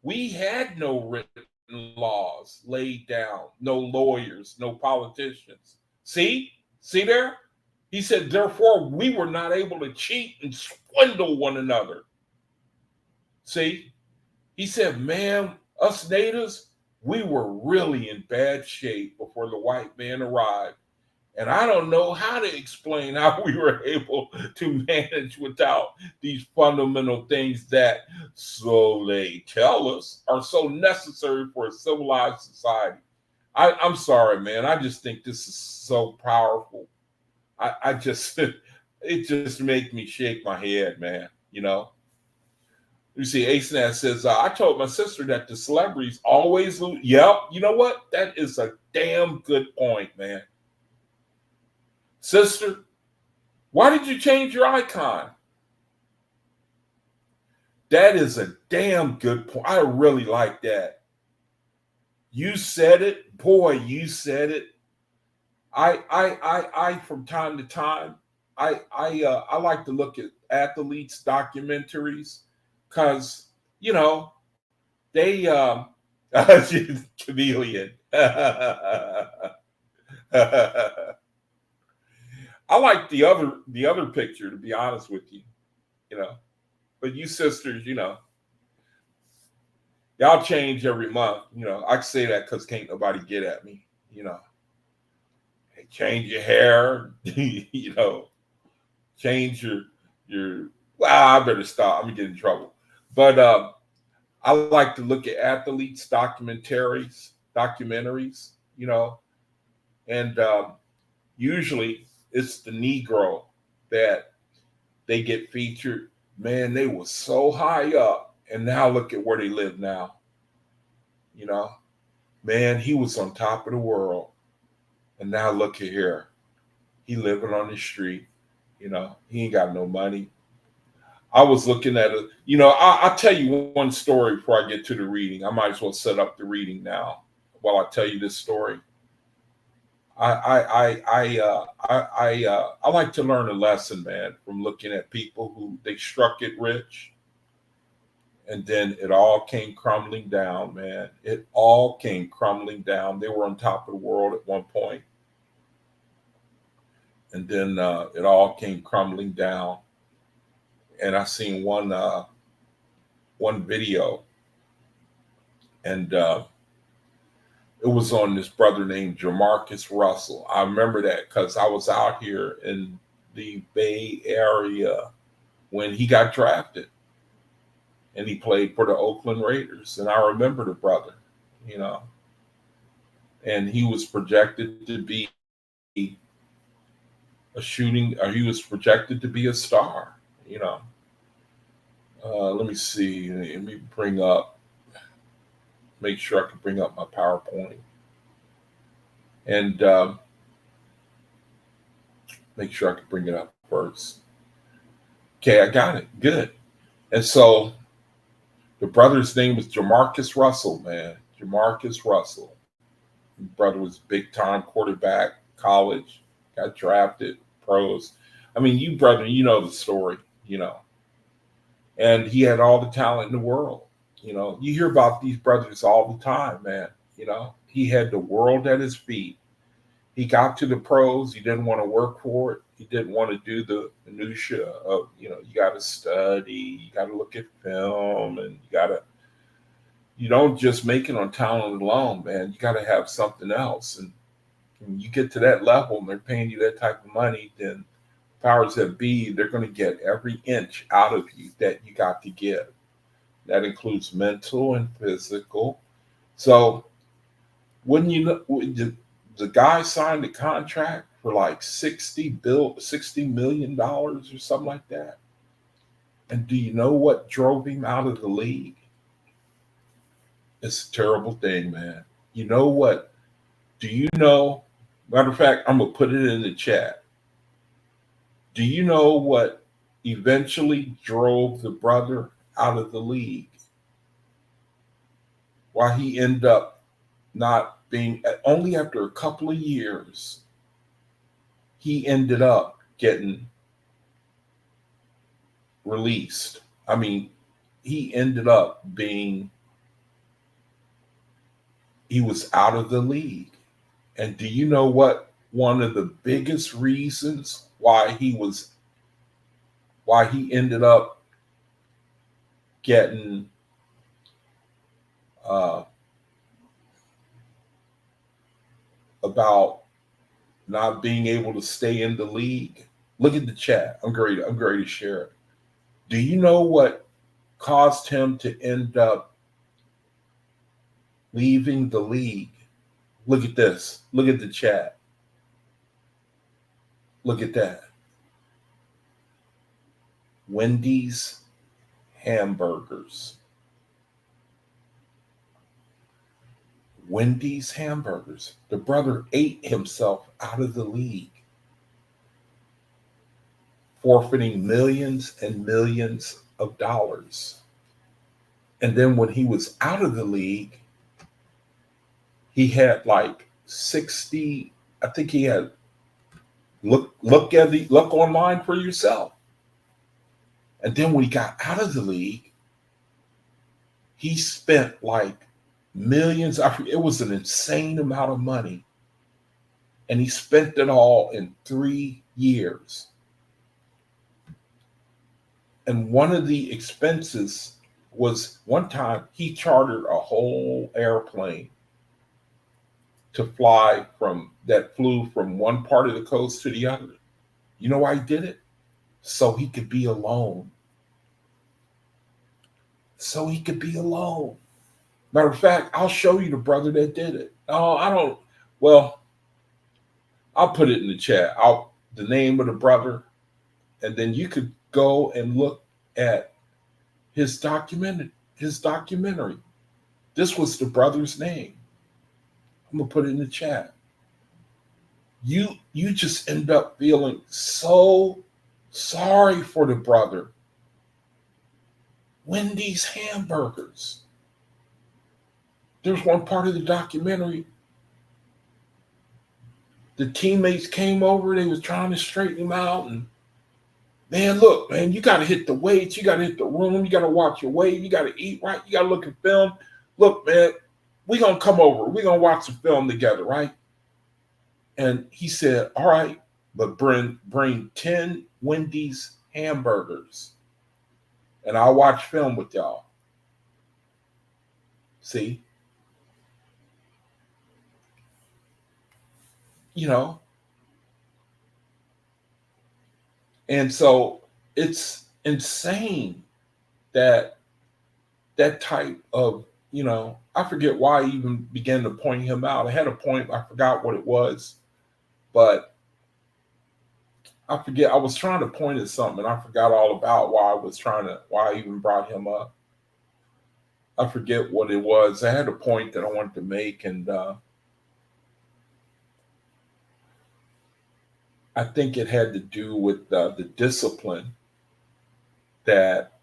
We had no written laws laid down, no lawyers, no politicians. See there? He said, therefore, we were not able to cheat and swindle one another. See? He said, man, us natives, we were really in bad shape before the white man arrived. And I don't know how to explain how we were able to manage without these fundamental things that, so they tell us, are so necessary for a civilized society. I'm sorry, man. I just think this is so powerful. It just makes me shake my head, man. You see, ASNAT says, I told my sister that the celebrities always lose. Yep. You know what? That is a damn good point, man. Sister, why did you change your icon? That is a damn good point. I really like that. You said it. Boy, you said it. I from time to time, I like to look at athletes' documentaries because, they chameleon. I like the other picture, to be honest with you, But you sisters, y'all change every month. I can say that because can't nobody get at me. Hey, change your hair, change your. Well, I better stop. I'm gonna get in trouble. But I like to look at athletes' documentaries, and usually it's the Negro that they get featured. Man, they were so high up, and now look at where they live now. Man, he was on top of the world, and now look at here. He living on the street. He ain't got no money. I was looking at it. I'll tell you one story before I get to the reading. I might as well set up the reading now while I tell you this story. I like to learn a lesson, man, from looking at people who they struck it rich, and then it all came crumbling down, man. It all came crumbling down. They were on top of the world at one point, and then it all came crumbling down. And I seen one video And it was on this brother named Jamarcus Russell. I remember that because I was out here in the Bay Area when he got drafted, and he played for the Oakland Raiders. And I remember the brother, you know, and he was projected to be he was projected to be a star, you know. Let me see. Let me make sure I can bring up my PowerPoint. And make sure I can bring it up first. Okay, I got it. Good. And so the brother's name was Jamarcus Russell, man. Jamarcus Russell. The brother was big time quarterback, college, got drafted, pros. I mean, you brother, you know the story, you know. And he had all the talent in the world. You know, you hear about these brothers all the time, man. You know, he had the world at his feet. He got to the pros. He didn't want to work for it. He didn't want to do the minutia of, you know, you got to study, you got to look at film, and you don't just make it on talent alone, man. You got to have something else. And when you get to that level and they're paying you that type of money, then powers that be, they're going to get every inch out of you that you got to give. That includes mental and physical. So when the guy signed a contract for like $60 million or something like that. And do you know what drove him out of the league? It's a terrible thing, man. You know what? Do you know? Matter of fact, I'm going to put it in the chat. Do you know what eventually drove the brother out of the league? Why he ended up not being, only after a couple of years, he ended up getting released. I mean, he ended up he was out of the league. And do you know what one of the biggest reasons why he ended up getting about not being able to stay in the league? Look at the chat. I'm great to share it. Do you know what caused him to end up leaving the league? Look at this. Look at the chat. Look at that. Wendy's hamburgers. Wendy's hamburgers. The brother ate himself out of the league, forfeiting millions and millions of dollars. And then when he was out of the league, he had like 60, I think he had, look online for yourself. And then when he got out of the league, he spent like millions. It was an insane amount of money. And he spent it all in 3 years. And one of the expenses was one time he chartered a whole airplane to flew from one part of the coast to the other. You know why he did it? So he could be alone. So he could be alone. Matter of fact, I'll show you the brother that did it. Oh, I'll put it in the chat. The name of the brother, and then you could go and look at his documentary. This was the brother's name. I'm gonna put it in the chat. You just end up feeling so sorry for the brother. Wendy's hamburgers. There's one part of the documentary. The teammates came over, they was trying to straighten him out, and man, look, man, you got to hit the weights, you got to hit the room, you got to watch your weight, you got to eat right, you got to look at film. Look, man, we're going to come over, we're going to watch the film together, right? And he said, all right, but bring 10 Wendy's hamburgers, and I'll watch film with y'all. See, you know, and so it's insane that that type of, I forget why I even began to point him out. I had a point, I forgot what it was, but I forget. I was trying to point at something, and I forgot all about why I even brought him up. I forget what it was. I had a point that I wanted to make, and I think it had to do with the discipline that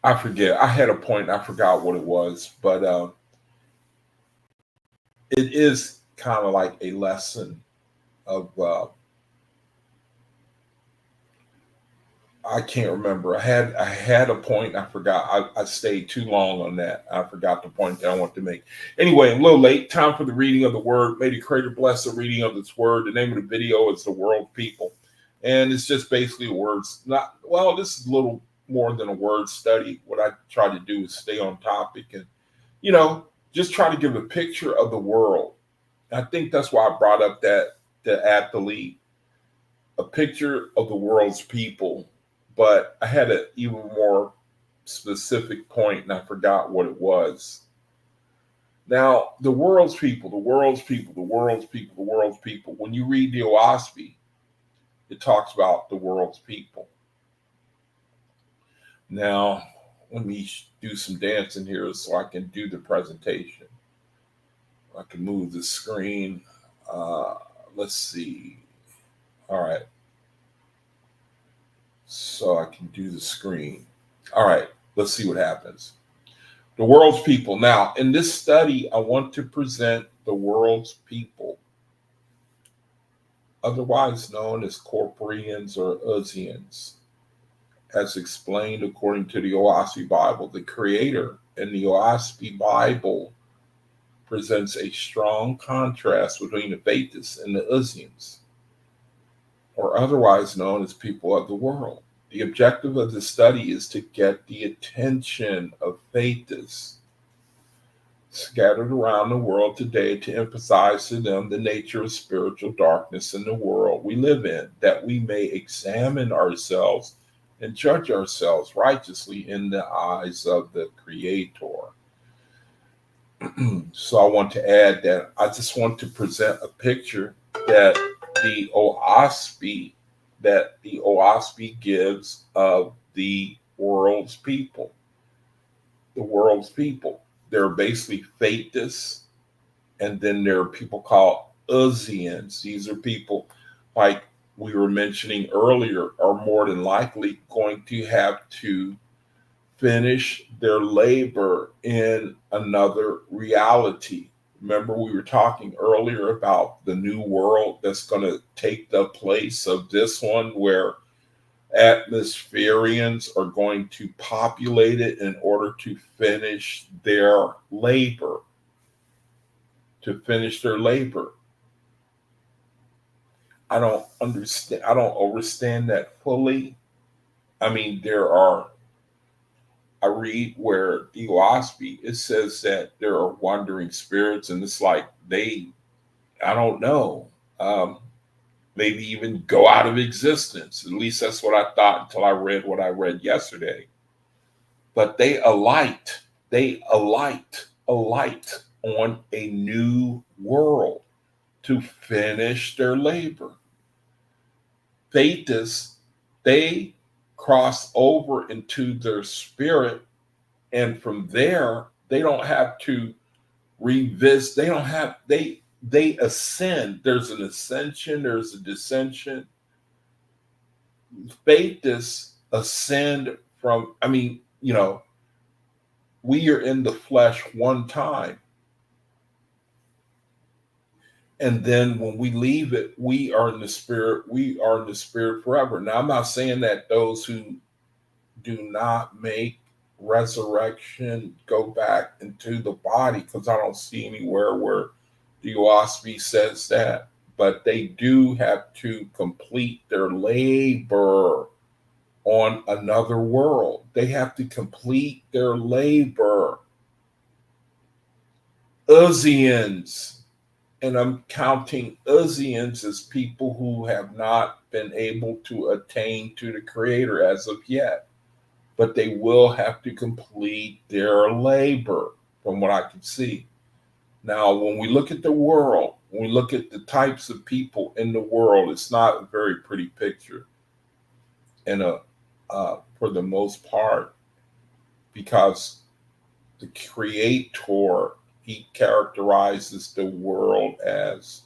I forget. I had a point. I forgot what it was, but it is kind of like a lesson of I can't remember. I had a point. I forgot. I stayed too long on that. I forgot the point that I want to make. Anyway, I'm a little late. Time for the reading of the word. May the Creator bless the reading of this word. The name of the video is "The World People," and it's just basically words. Not well. This is a little more than a word study. What I try to do is stay on topic and just try to give a picture of the world. I think that's why I brought up that the athlete, a picture of the world's people. But I had an even more specific point and I forgot what it was. Now, the world's people, the world's people, the world's people, the world's people. When you read the OAHSPE, it talks about the world's people. Now, let me do some dancing here so I can do the presentation. I can move the screen. Let's see. All right. So I can do the screen. All right. Let's see what happens. The world's people. Now, in this study, I want to present the world's people, otherwise known as Corporeans or Uzians, as explained according to the OAHSPE Bible. The creator in the OAHSPE Bible presents a strong contrast between the Faithists and the Uzians, or otherwise known as people of the world. The objective of the study is to get the attention of Faithists scattered around the world today to emphasize to them the nature of spiritual darkness in the world we live in, that we may examine ourselves and judge ourselves righteously in the eyes of the Creator. So I want to add that I just want to present a picture that the OAHSPE gives of the world's people. The world's people. They're basically Faithists, and then there are people called Uzians. These are people, like we were mentioning earlier, are more than likely going to have to finish their labor in another reality. Remember, we were talking earlier about the new world that's going to take the place of this one, where atmospherians are going to populate it in order to finish their labor. I don't understand that fully. I mean, I read where the OAHSPE, it says that there are wandering spirits, and it's like I don't know, maybe even go out of existence. At least that's what I thought until I read what I read yesterday. But they alight on a new world to finish their labor. Faithists, they cross over into their spirit, and from there they don't have to revisit. They ascend. There's an ascension, there's a descension. Faithists ascend from, we are in the flesh one time, and then when we leave it, we are in the spirit forever. Now, I'm not saying that those who do not make resurrection go back into the body, because I don't see anywhere where the OAHSPE says that, but they do have to complete their labor on another world. They have to complete their labor. Uzzians. And I'm counting Uzzians as people who have not been able to attain to the Creator as of yet. But they will have to complete their labor, from what I can see. Now, when we look at the world, when we look at the types of people in the world, it's not a very pretty picture, and for the most part, because the Creator, he characterizes the world as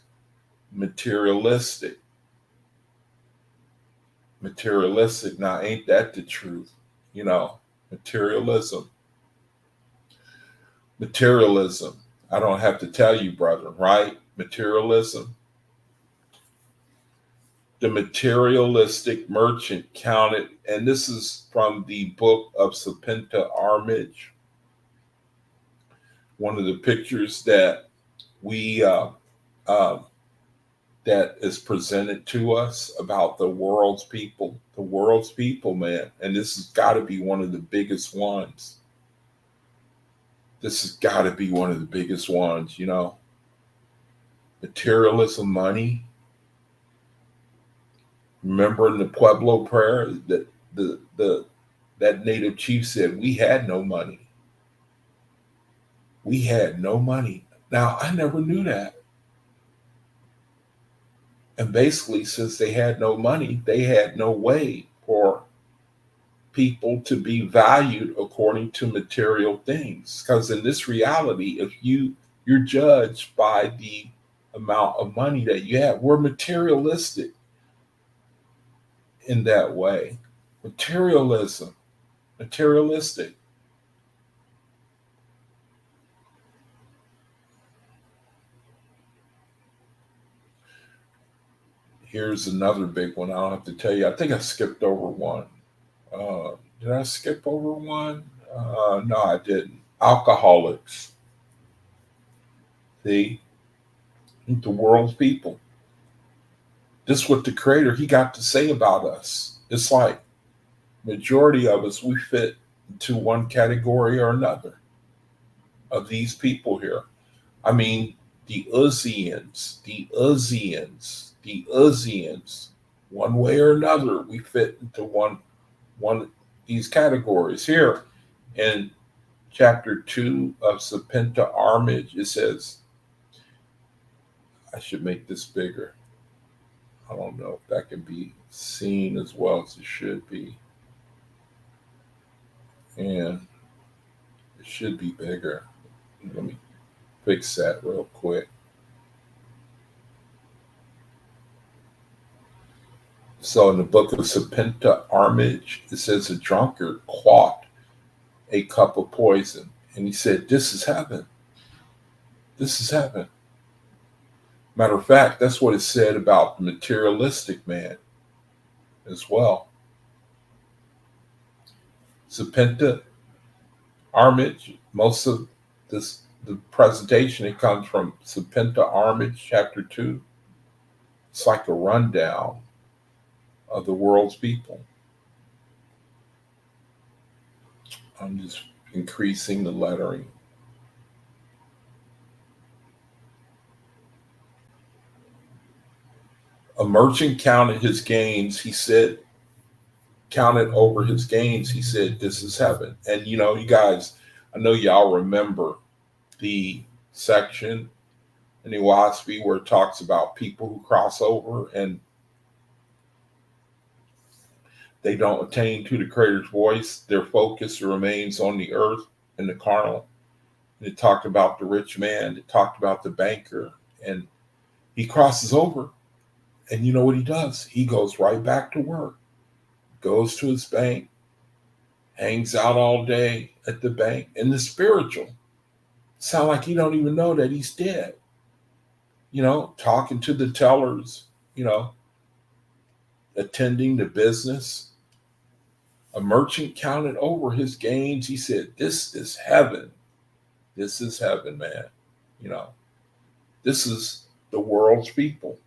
materialistic. Materialistic. Now, ain't that the truth? Materialism. Materialism. I don't have to tell you, brother, right? Materialism. The materialistic merchant counted, and this is from the book of Sepenta Armage, one of the pictures that we that is presented to us about the world's people. The world's people, man. And this has got to be one of the biggest ones. This has got to be one of the biggest ones, Materialism, money. Remember in the Pueblo prayer that that native chief said, we had no money. We had no money. Now, I never knew that. And basically, since they had no money, they had no way for people to be valued according to material things. Because in this reality, if you're judged by the amount of money that you have, we're materialistic in that way. Materialistic. Here's another big one. I don't have to tell you. I think I skipped over one. Did I skip over one? No, I didn't. Alcoholics. See? The world's people. This is what the Creator, he got to say about us. It's like majority of us, we fit into one category or another of these people here. I mean, the Uzzians, one way or another, we fit into one of these categories. Here in chapter 2 of Sepenta Armage, it says, I should make this bigger. I don't know if that can be seen as well as it should be. And it should be bigger. Let me fix that real quick. So in the book of Sepenta Armage, it says a drunkard quaffed a cup of poison. And he said, this is heaven. This is heaven. Matter of fact, that's what it said about the materialistic man as well. Sepenta Armage, most of the presentation, it comes from Sepenta Armage, chapter 2. It's like a rundown of the world's people. I'm just increasing the lettering. A merchant counted his gains. He said, counted over his gains. He said, this is heaven. And, you guys, I know y'all remember the section in the OAHSPE where it talks about people who cross over and they don't attain to the Creator's voice. Their focus remains on the earth and the carnal. And it talked about the rich man. It talked about the banker. And he crosses over. And you know what he does? He goes right back to work, goes to his bank, hangs out all day at the bank. And the spiritual sound like he don't even know that he's dead. Talking to the tellers, attending the business. A merchant counted over his gains. He said, this is heaven. This is heaven, man. This is the world's people.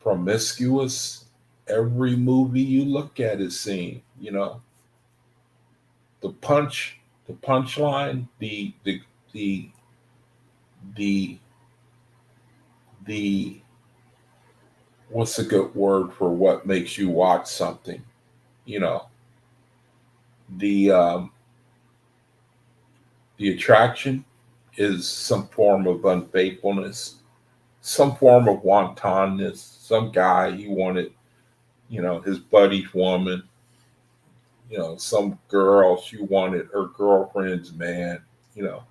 Promiscuous. Every movie you look at is seen, the punch The punchline, the the the what's a good word for what makes you watch something? You know, the um, the attraction is some form of unfaithfulness, some form of wantonness. Some guy, he wanted, his buddy's woman. Some girl, she wanted her girlfriend's man. You know,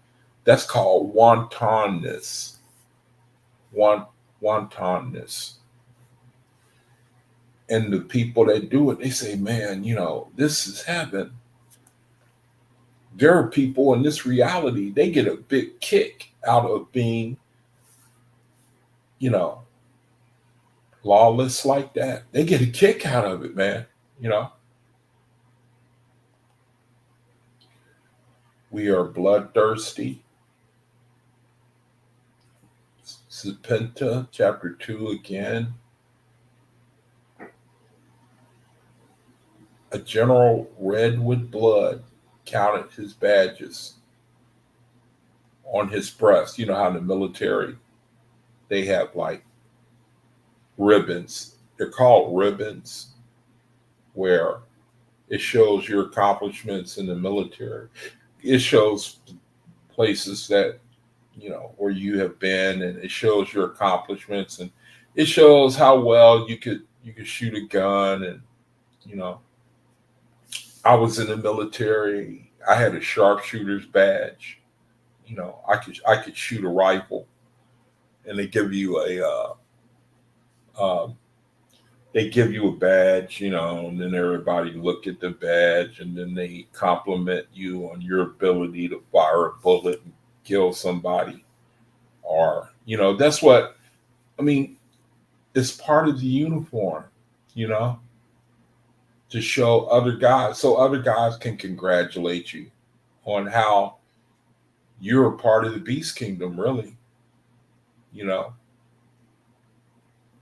that's called wantonness. Want wantonness. And the people that do it, they say, man, this is heaven. There are people in this reality, they get a big kick out of being, you know, lawless like that. They get a kick out of it, man. You know, we are bloodthirsty. Sepenta, chapter 2 again. A general red with blood counted his badges on his breast. You know how in the military they have like ribbons. They're called ribbons, where it shows your accomplishments in the military. It shows places that, where you have been, and it shows your accomplishments, and it shows how well you could shoot a gun. And I was in the military. I had a sharpshooter's badge. I could shoot a rifle, and they give you a badge, and then everybody look at the badge, and then they compliment you on your ability to fire a bullet and kill somebody. Or, that's what, I mean, it's part of the uniform, to show other guys, so other guys can congratulate you on how you're a part of the beast kingdom, really. You know,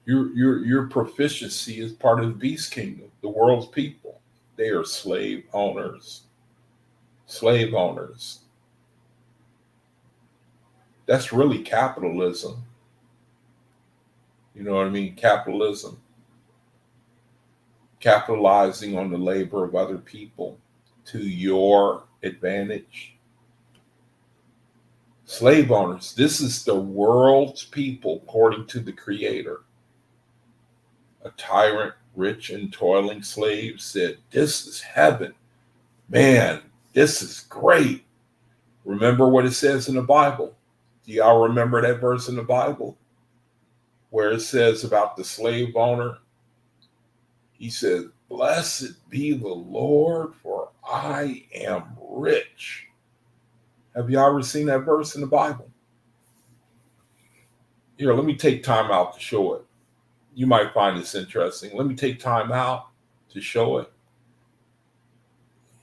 your proficiency is part of the beast kingdom. The world's people, they are slave owners. Slave owners. That's really capitalism. You know what I mean? Capitalism. Capitalizing on the labor of other people to your advantage. Slave owners. This is the world's people, according to the Creator. A tyrant, rich and toiling slave said, "This is heaven. Man, this is great." Remember what it says in the Bible? Do y'all remember that verse in the Bible where it says about the slave owner? He says, "Blessed be the Lord, for I am rich." Have y'all ever seen that verse in the Bible? Here, let me take time out to show it. You might find this interesting. Let me take time out to show it.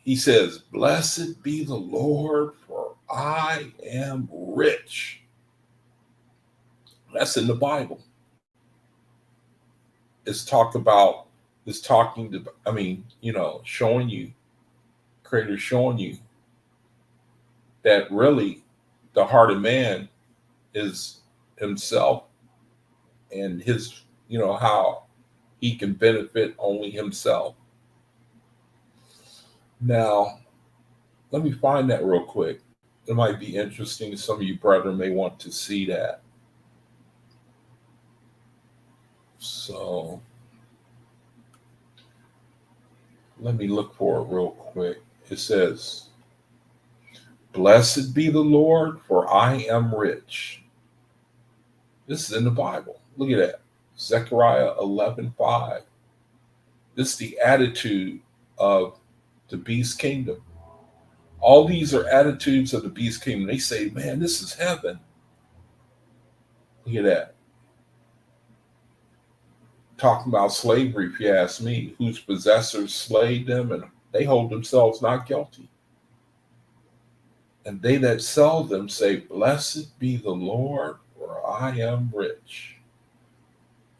He says, "Blessed be the Lord, for I am rich." That's in the Bible. It's showing you, Creator showing you that really the heart of man is himself, and his, how he can benefit only himself. Now, let me find that real quick. It might be interesting. Some of you brethren may want to see that. So let me look for it real quick. It says, "Blessed be the Lord, for I am rich." This is in the Bible. Look at that. Zechariah 11:5. This is the attitude of the beast kingdom. All these are attitudes of the beast kingdom. They say, man, this is heaven. Look at that. Talking about slavery, if you ask me, whose possessors slayed them, and they hold themselves not guilty. And they that sell them say, "Blessed be the Lord, for I am rich."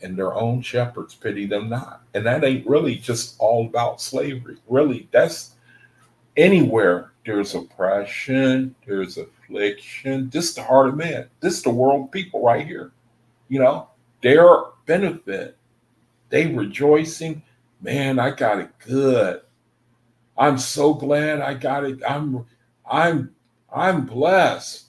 And their own shepherds pity them not. And that ain't really just all about slavery. Really, that's anywhere There's oppression, there's affliction. This is the heart of man. This is the world people right here. You know, their benefit, they rejoicing. Man, I got it good. I'm so glad I got it. I'm blessed.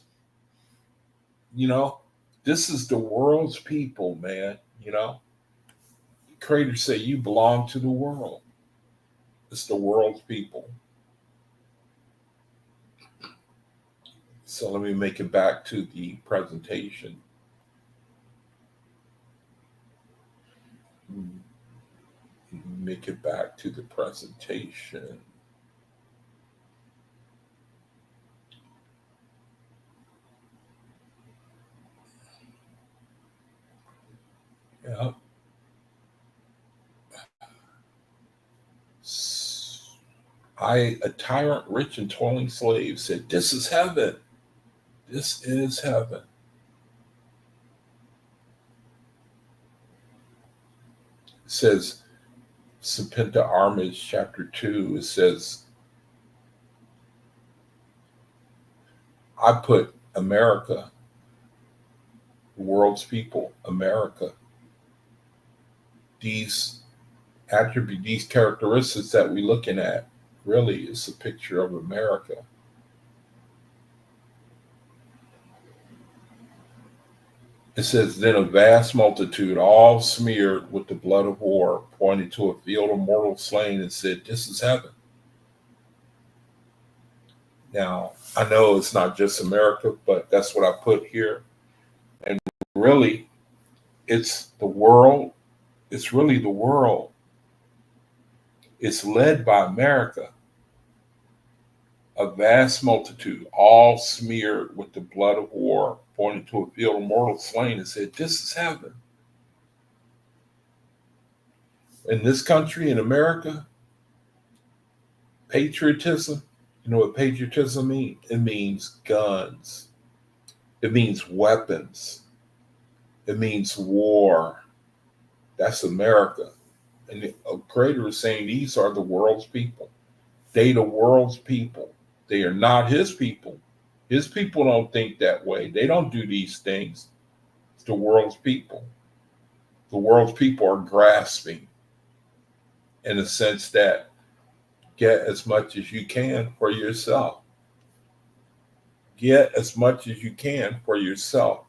You know, this is the world's people, man. You know, the creator say you belong to the world. It's the world's people. So let me make it back to the presentation. Make it back to the presentation. Yeah. A tyrant, rich and toiling slave, said, "This is heaven. This is heaven." It says, Sepenta Armitage, chapter 2, it says, I put America, the world's people, America. These attributes, these characteristics that we're looking at, really is a picture of America. It says, then a vast multitude, all smeared with the blood of war, pointed to a field of mortal slain and said, this is heaven. Now, I know it's not just America, but that's what I put here. And really, it's the world. It's really the world. It's led by America. A vast multitude, all smeared with the blood of war, pointed to a field of mortal slain and said, this is heaven. In this country, in America, patriotism, you know what patriotism means? It means guns. It means weapons. It means war. That's America. And the creator is saying these are the world's people. They the world's people. They are not his people. His people don't think that way. They don't do these things. It's the world's people. The world's people are grasping in the sense that get as much as you can for yourself. Get as much as you can for yourself.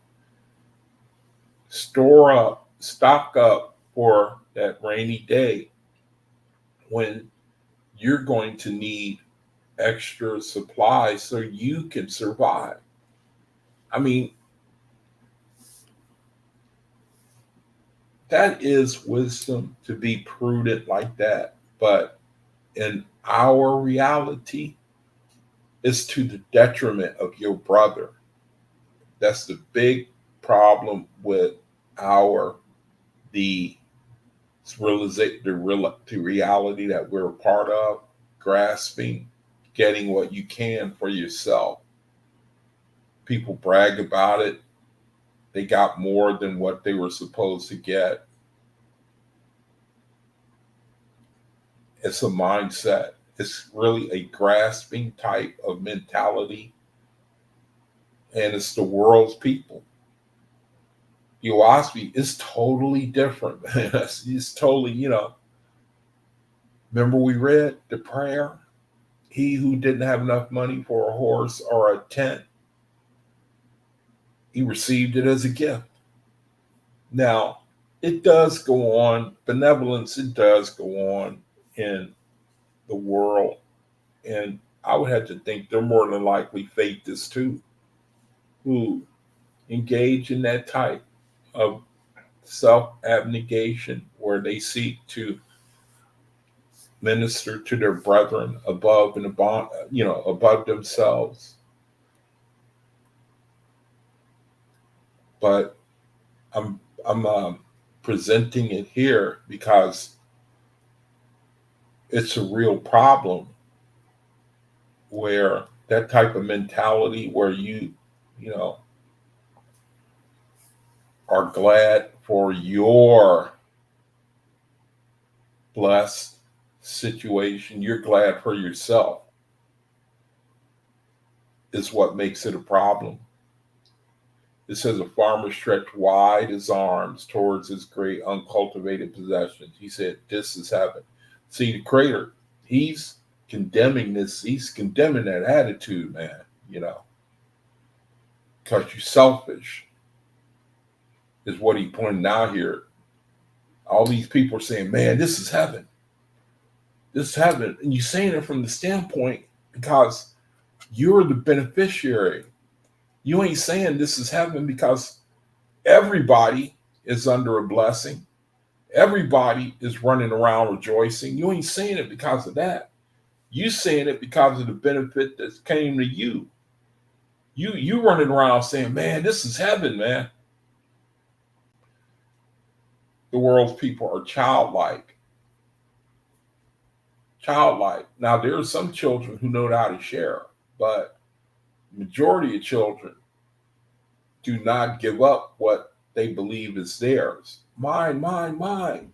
Store up, stock up for that rainy day when you're going to need extra supplies so you can survive. I mean, that is wisdom to be prudent like that. But in our reality, it's to the detriment of your brother. That's the big problem with the reality that we're a part of, grasping, getting what you can for yourself. People brag about it. They got more than what they were supposed to get. It's a mindset. It's really a grasping type of mentality. And it's the world's people. The OAHSPE is totally different. It's totally, remember we read the prayer? He who didn't have enough money for a horse or a tent, he received it as a gift. Now, it does go on, benevolence, it does go on in the world. And I would have to think they're more than likely faithists too, who engage in that type of self-abnegation where they seek to minister to their brethren above and above themselves. But I'm presenting it here because it's a real problem where that type of mentality where you are glad for your blessed situation, you're glad for yourself. is what makes it a problem. It says a farmer stretched wide his arms towards his great uncultivated possessions. He said, "This is heaven." See, the creator, he's condemning this. He's condemning that attitude, man, because you're selfish, is what he pointed out here. All these people are saying, man, this is heaven. This is heaven. And you're saying it from the standpoint because you're the beneficiary. You ain't saying this is heaven because everybody is under a blessing. Everybody is running around rejoicing. You ain't saying it because of that. You saying it because of the benefit that came to you. You running around saying, man, this is heaven, man. The world's people are childlike. Childlike. Now, there are some children who know how to share, but the majority of children do not give up what they believe is theirs. Mine, mine, mine.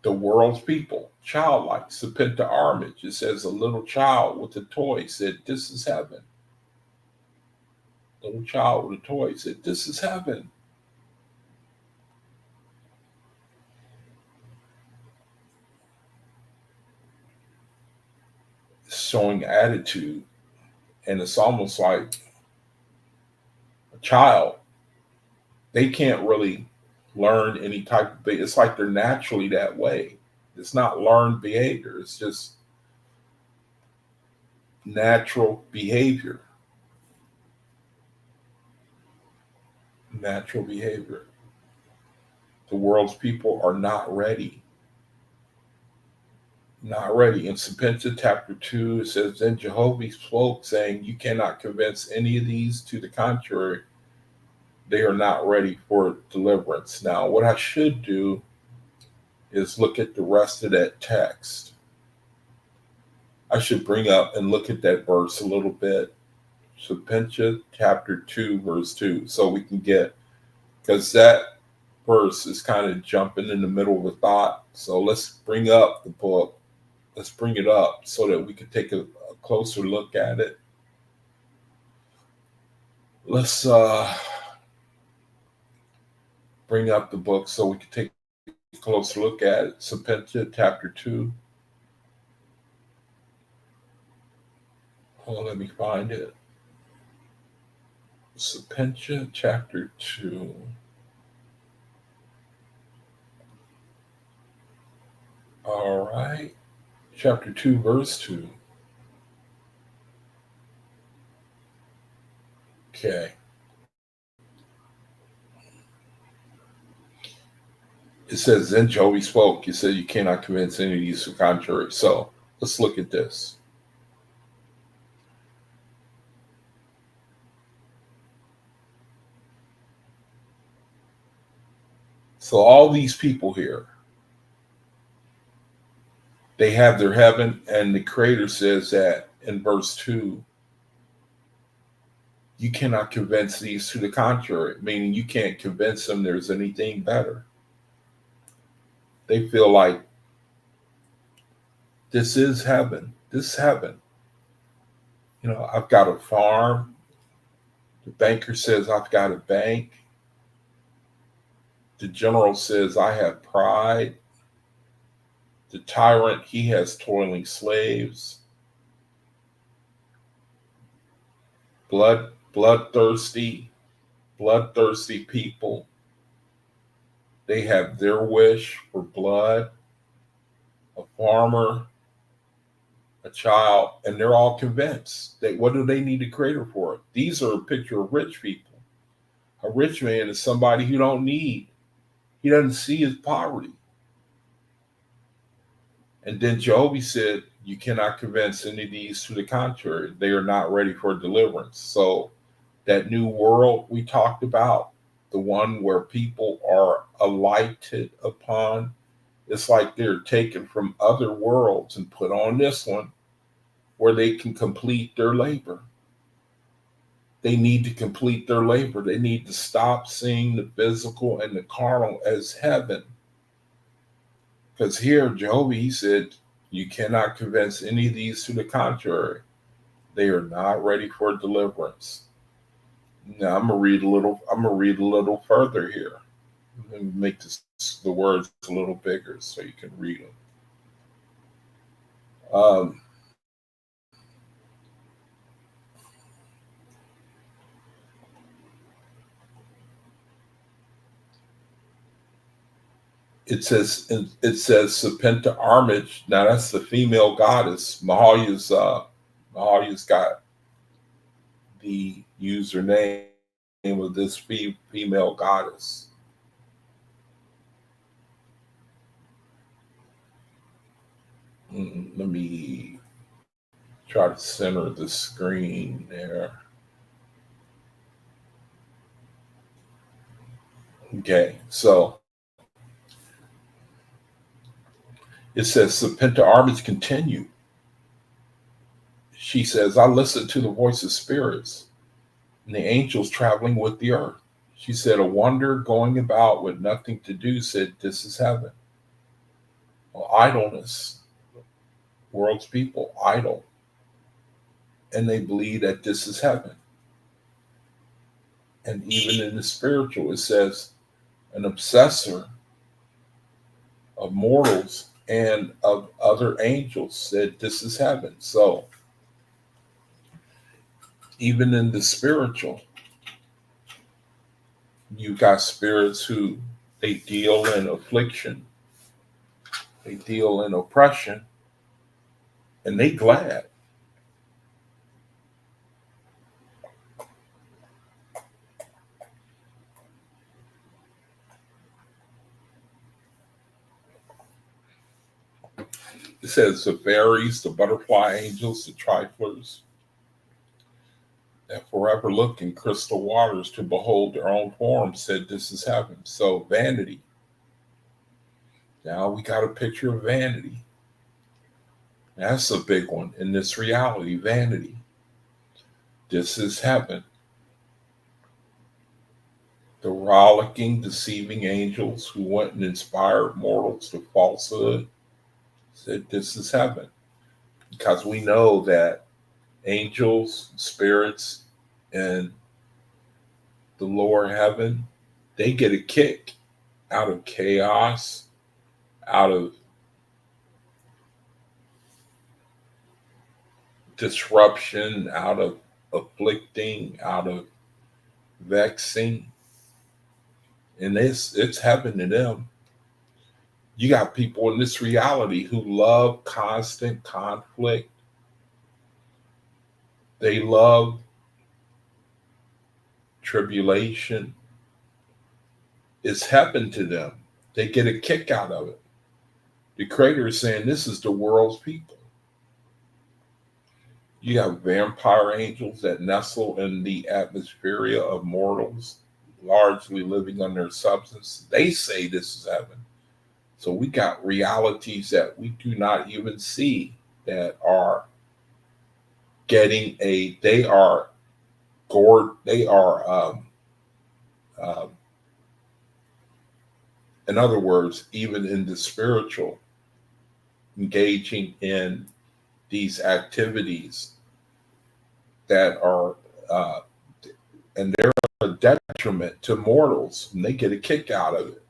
The world's people, childlike, Sepenta Armage. It says a little child with a toy said, "This is heaven." Little child with a toy said, "This is heaven." It's showing attitude, and it's almost like a child. They can't really learn any type of behavior. It's like they're naturally that way. It's not learned behavior. It's just natural behavior. Natural behavior. The world's people are not ready. Not ready. In Sepenta chapter 2, it says, "Then Jehovah spoke, saying, You cannot convince any of these to the contrary. They are not ready for deliverance." Now, what I should do is look at the rest of that text. I should bring up and look at that verse a little bit. Sepenta chapter 2, verse 2. So we can get, because that verse is kind of jumping in the middle of a thought. So let's bring up the book. Let's bring it up so that we can take a closer look at it. Let's bring up the book so we can take a closer look at it. Sepenta chapter 2. Hold on, let me find it. Sepenta chapter 2. All right. Chapter 2, verse 2. Okay. It says, "Then Jehovah spoke." He said, "You cannot convince any of these to the contrary." So let's look at this. So all these people here, they have their heaven, and the Creator says that in verse 2, you cannot convince these to the contrary, meaning you can't convince them there's anything better. They feel like this is heaven. This is heaven. I've got a farm. The banker says I've got a bank. The general says I have pride. The tyrant, he has toiling slaves. Bloodthirsty people. They have their wish for blood. A farmer, a child, and they're all convinced. What do they need a creator for? These are a picture of rich people. A rich man is somebody who don't need. He doesn't see his poverty. And then Jehovah said, "You cannot convince any of these to the contrary. They are not ready for deliverance." So that new world we talked about, the one where people are alighted upon, it's like they're taken from other worlds and put on this one where they can complete their labor. They need to complete their labor. They need to stop seeing the physical and the carnal as heaven. Because here, Jehovah, he said, You cannot convince any of these to the contrary. They are not ready for deliverance. Now I'm gonna read a little. I'm gonna read a little further here. Let me make the words a little bigger so you can read them. It says Serpenta Armage. Now that's the female goddess. Mahalia's got the username of this female goddess. Let me try to center the screen there. Okay, so it says Serpenta Armage continue. She says, I listened to the voice of spirits and the angels traveling with the earth. She said, a wonder going about with nothing to do said, this is heaven. Well, idleness, world's people, idle. And they believe that this is heaven. And even in the spiritual, it says, an obsessor of mortals and of other angels said, this is heaven. So, even in the spiritual, you got spirits who they deal in affliction, they deal in oppression, and they glad. It says the fairies, the butterfly angels, the triflers, that forever look in crystal waters to behold their own form said, this is heaven. So vanity. Now we got a picture of vanity. That's a big one in this reality, vanity. This is heaven. The rollicking, deceiving angels who went and inspired mortals to falsehood said, this is heaven. Because we know that angels, spirits, and the lower heaven, they get a kick out of chaos, out of disruption, out of afflicting, out of vexing. And it's heaven to them. You got people in this reality who love constant conflict. They love tribulation. It's heaven to them. They get a kick out of it. The Creator is saying, this is the world's people. You have vampire angels that nestle in the atmosphere of mortals, largely living on their substance. They say this is heaven. So we got realities that we do not even see that are getting they are in other words, even in the spiritual, engaging in these activities that are, and they're a detriment to mortals, and they get a kick out of it.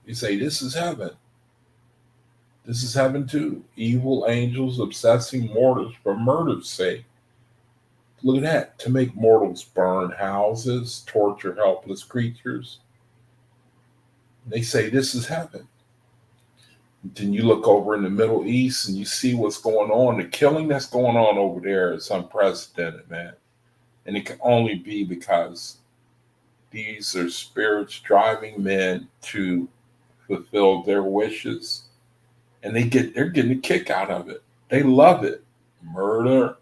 You say, this is heaven. This is heaven too. Evil angels obsessing mortals for murder's sake. Look at that. To make mortals burn houses, torture helpless creatures. They say this is heaven. Then you look over in the Middle East and you see what's going on. The killing that's going on over there is unprecedented, man. And it can only be because these are spirits driving men to fulfill their wishes. And they're getting a kick out of it. They love it. Murder,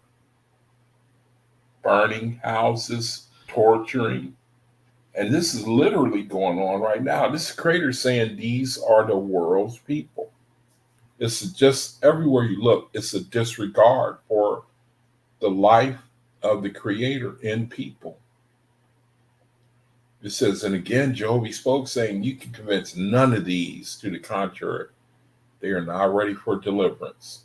burning houses, torturing. And this is literally going on right now. This Creator saying these are the world's people. It's just everywhere you look, it's a disregard for the life of the Creator in people. It says, and again, Jehovah spoke, saying, you can convince none of these to the contrary. They are not ready for deliverance.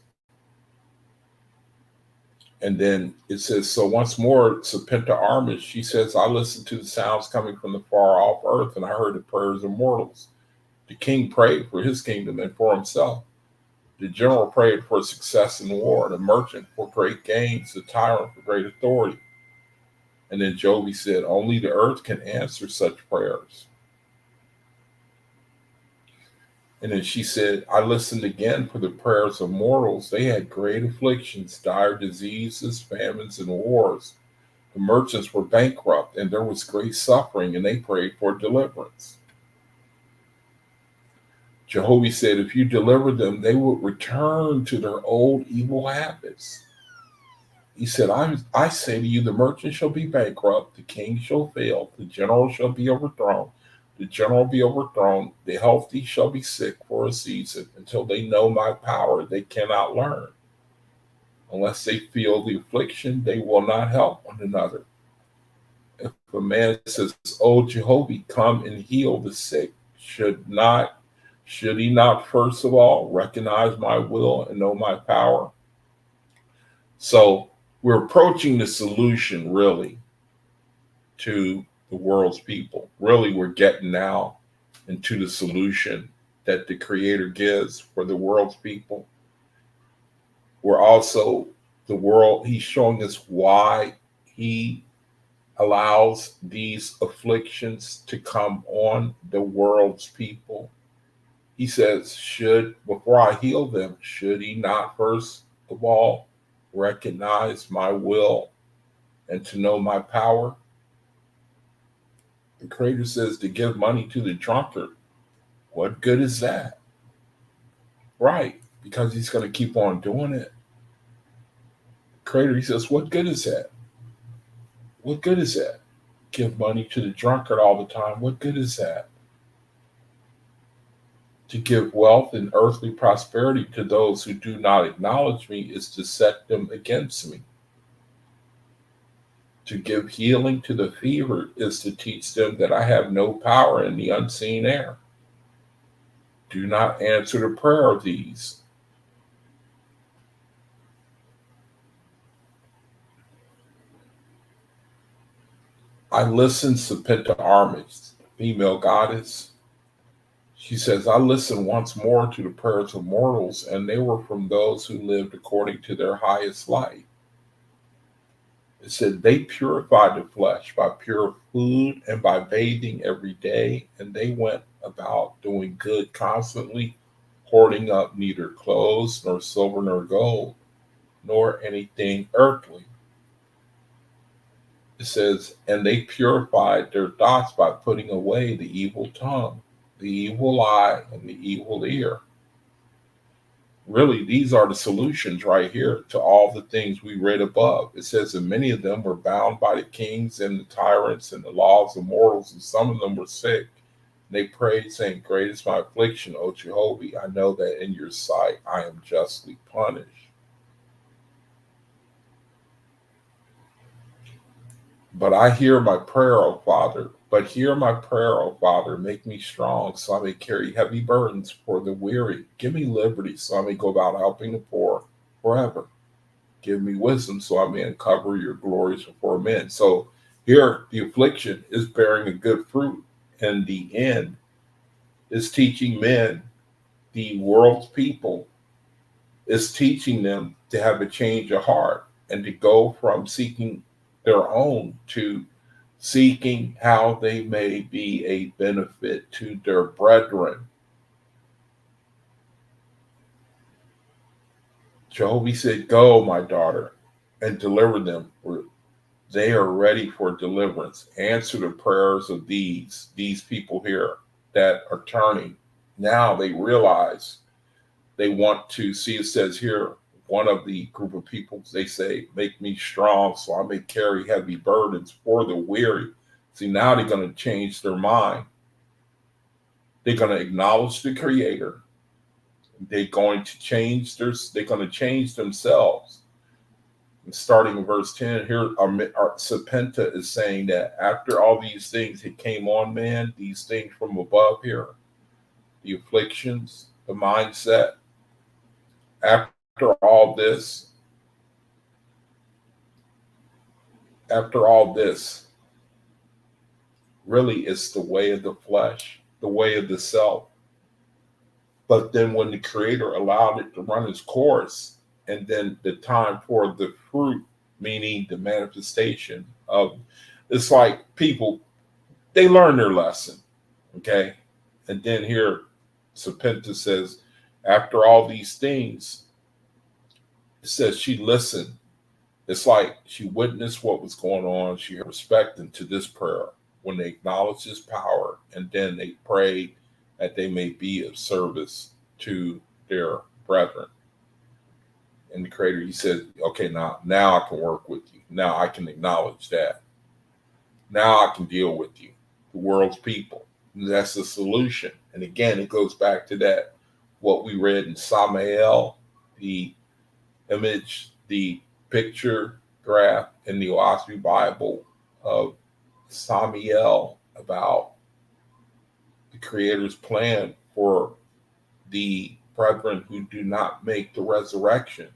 And then it says, so once more, Serpenta Armis, she says, I listened to the sounds coming from the far off earth, and I heard the prayers of mortals. The king prayed for his kingdom and for himself. The general prayed for success in war, the merchant for great gains, the tyrant for great authority. And then Jovi said, only the earth can answer such prayers. And then she said, I listened again for the prayers of mortals. They had great afflictions, dire diseases, famines, and wars. The merchants were bankrupt, and there was great suffering, and they prayed for deliverance. Jehovah said, if you deliver them, they would return to their old evil habits. He said, I say to you, the merchant shall be bankrupt, the king shall fail, the general shall be overthrown, the healthy shall be sick for a season. Until they know my power, they cannot learn. Unless they feel the affliction, they will not help one another. If a man says, oh, Jehovah, come and heal the sick, should he not first of all recognize my will and know my power? So we're approaching the solution really to the world's people. Really, we're getting now into the solution that the Creator gives for the world's people. We're also the world, he's showing us why he allows these afflictions to come on the world's people. He says, before I heal them, should he not first of all recognize my will and to know my power? The Creator says to give money to the drunkard. What good is that? Right, because he's going to keep on doing it. The Creator, he says, what good is that? What good is that? Give money to the drunkard all the time. What good is that? To give wealth and earthly prosperity to those who do not acknowledge me is to set them against me. To give healing to the fevered is to teach them that I have no power in the unseen air. Do not answer the prayer of these. I listened to Serpenta Armis, female goddess. She says, I listened once more to the prayers of mortals, and they were from those who lived according to their highest light. It said they purified the flesh by pure food and by bathing every day, and they went about doing good constantly, hoarding up neither clothes nor silver nor gold, nor anything earthly. It says, and they purified their thoughts by putting away the evil tongue, the evil eye, and the evil ear. Really, these are the solutions right here to all the things we read above. It says that many of them were bound by the kings and the tyrants and the laws of mortals, and some of them were sick. They prayed, saying, great is my affliction, O Jehovah. I know that in your sight I am justly punished. But hear my prayer, O Father. Make me strong so I may carry heavy burdens for the weary. Give me liberty so I may go about helping the poor forever. Give me wisdom so I may uncover your glories before men. So here, the affliction is bearing a good fruit. And the end is teaching men, the world's people, is teaching them to have a change of heart and to go from seeking their own to seeking how they may be a benefit to their brethren. Jehovah said, go, my daughter, and deliver them, for they are ready for deliverance. Answer the prayers of these people here that are turning. Now they realize they want to see, it says here, one of the group of people, they say, make me strong so I may carry heavy burdens for the weary. See, now they're going to change their mind. They're going to acknowledge the Creator. They're going to change themselves. And starting in verse 10, here our Serpenta is saying that after all these things that came on man, these things from above here, the afflictions, the mindset, after all this, after all this, really it's the way of the flesh, the way of the self. But then when the Creator allowed it to run its course, and then the time for the fruit, meaning the manifestation of, it's like people, they learn their lesson, okay? And then here, Serpenta says, after all these things, it says she listened. It's like she witnessed what was going on. She had respect into this prayer when they acknowledged his power, and then they prayed that they may be of service to their brethren. And the Creator, he said, okay, now I can work with you. Now I can acknowledge that. Now I can deal with you, the world's people. And that's the solution. And again, it goes back to that, what we read in Samael, the image, the picture graph in the OAHSPE Bible of Samael about the Creator's plan for the brethren who do not make the resurrection,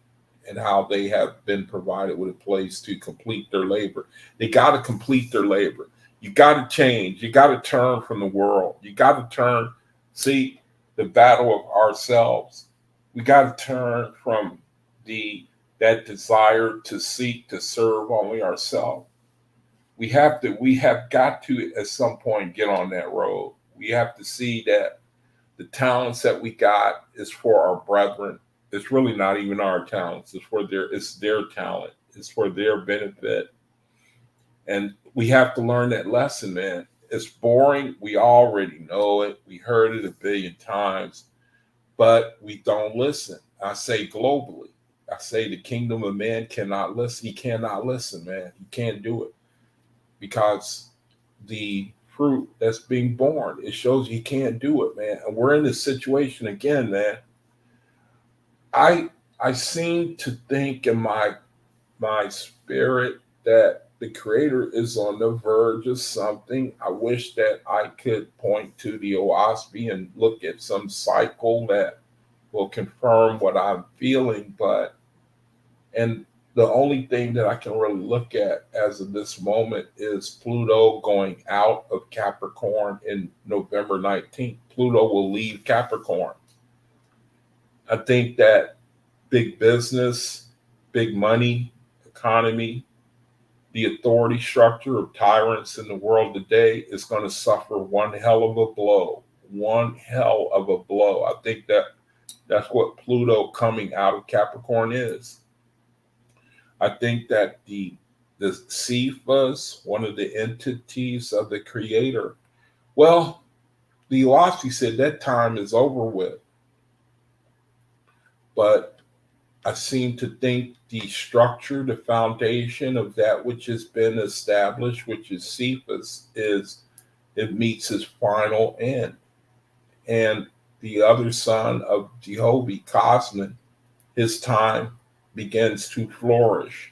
and how they have been provided with a place to complete their labor. They got to complete their labor. You got to change. You got to turn from the world. You got to turn, see the battle of ourselves. We got to turn from that desire to seek to serve only ourselves. We have got to at some point get on that road. We have to see that the talents that we got is for our brethren. It's really not even our talents. It's their talent. It's for their benefit. And we have to learn that lesson, man. It's boring. We already know it. We heard it a billion times, but we don't listen. I say globally. I say the kingdom of man cannot listen. He cannot listen, man. He can't do it because the fruit that's being born, it shows he can't do it, man. And we're in this situation again, man. I seem to think in my spirit that the Creator is on the verge of something. I wish that I could point to the OAHSPE and look at some cycle that will confirm what I'm feeling, and the only thing that I can really look at as of this moment is Pluto going out of Capricorn in November 19th. Pluto will leave Capricorn. I think that big business, big money, economy, the authority structure of tyrants in the world today is going to suffer one hell of a blow. One hell of a blow. I think that's what Pluto coming out of Capricorn is. I think that the Cephas, one of the entities of the Creator, well, the OAHSPE said that time is over with. But I seem to think the structure, the foundation of that which has been established, which is Cephas, it meets its final end. And the other son of Jehovah, Cosmin, his time begins to flourish.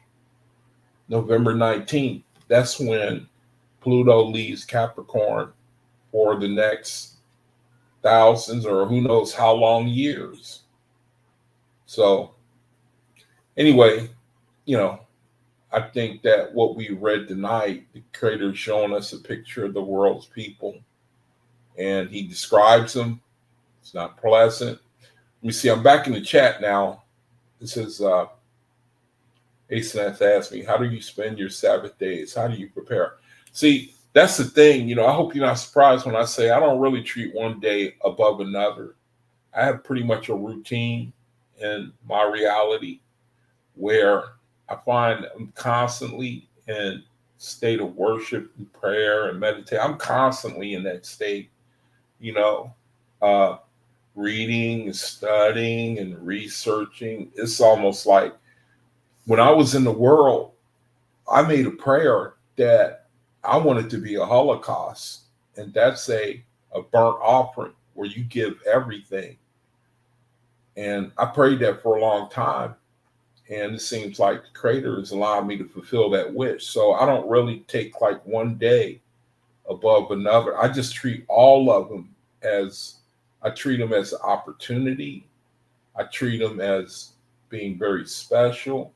November 19th, that's when Pluto leaves Capricorn for the next thousands or who knows how long years. So anyway, I think that what we read tonight, the Creator is showing us a picture of the world's people, and he describes them. It's not pleasant. Let me see, I'm back in the chat now. It says, Asenath asked me, how do you spend your Sabbath days? How do you prepare? See, that's the thing. I hope you're not surprised when I say I don't really treat one day above another. I have pretty much a routine in my reality where I find I'm constantly in state of worship and prayer and meditate. I'm constantly in that state, reading, studying, and researching. It's almost like when I was in the world, I made a prayer that I wanted to be a Holocaust, and that's a burnt offering where you give everything. And I prayed that for a long time. And it seems like the Creator has allowed me to fulfill that wish. So I don't really take like one day above another. I just treat all of them I treat them as an opportunity. I treat them as being very special.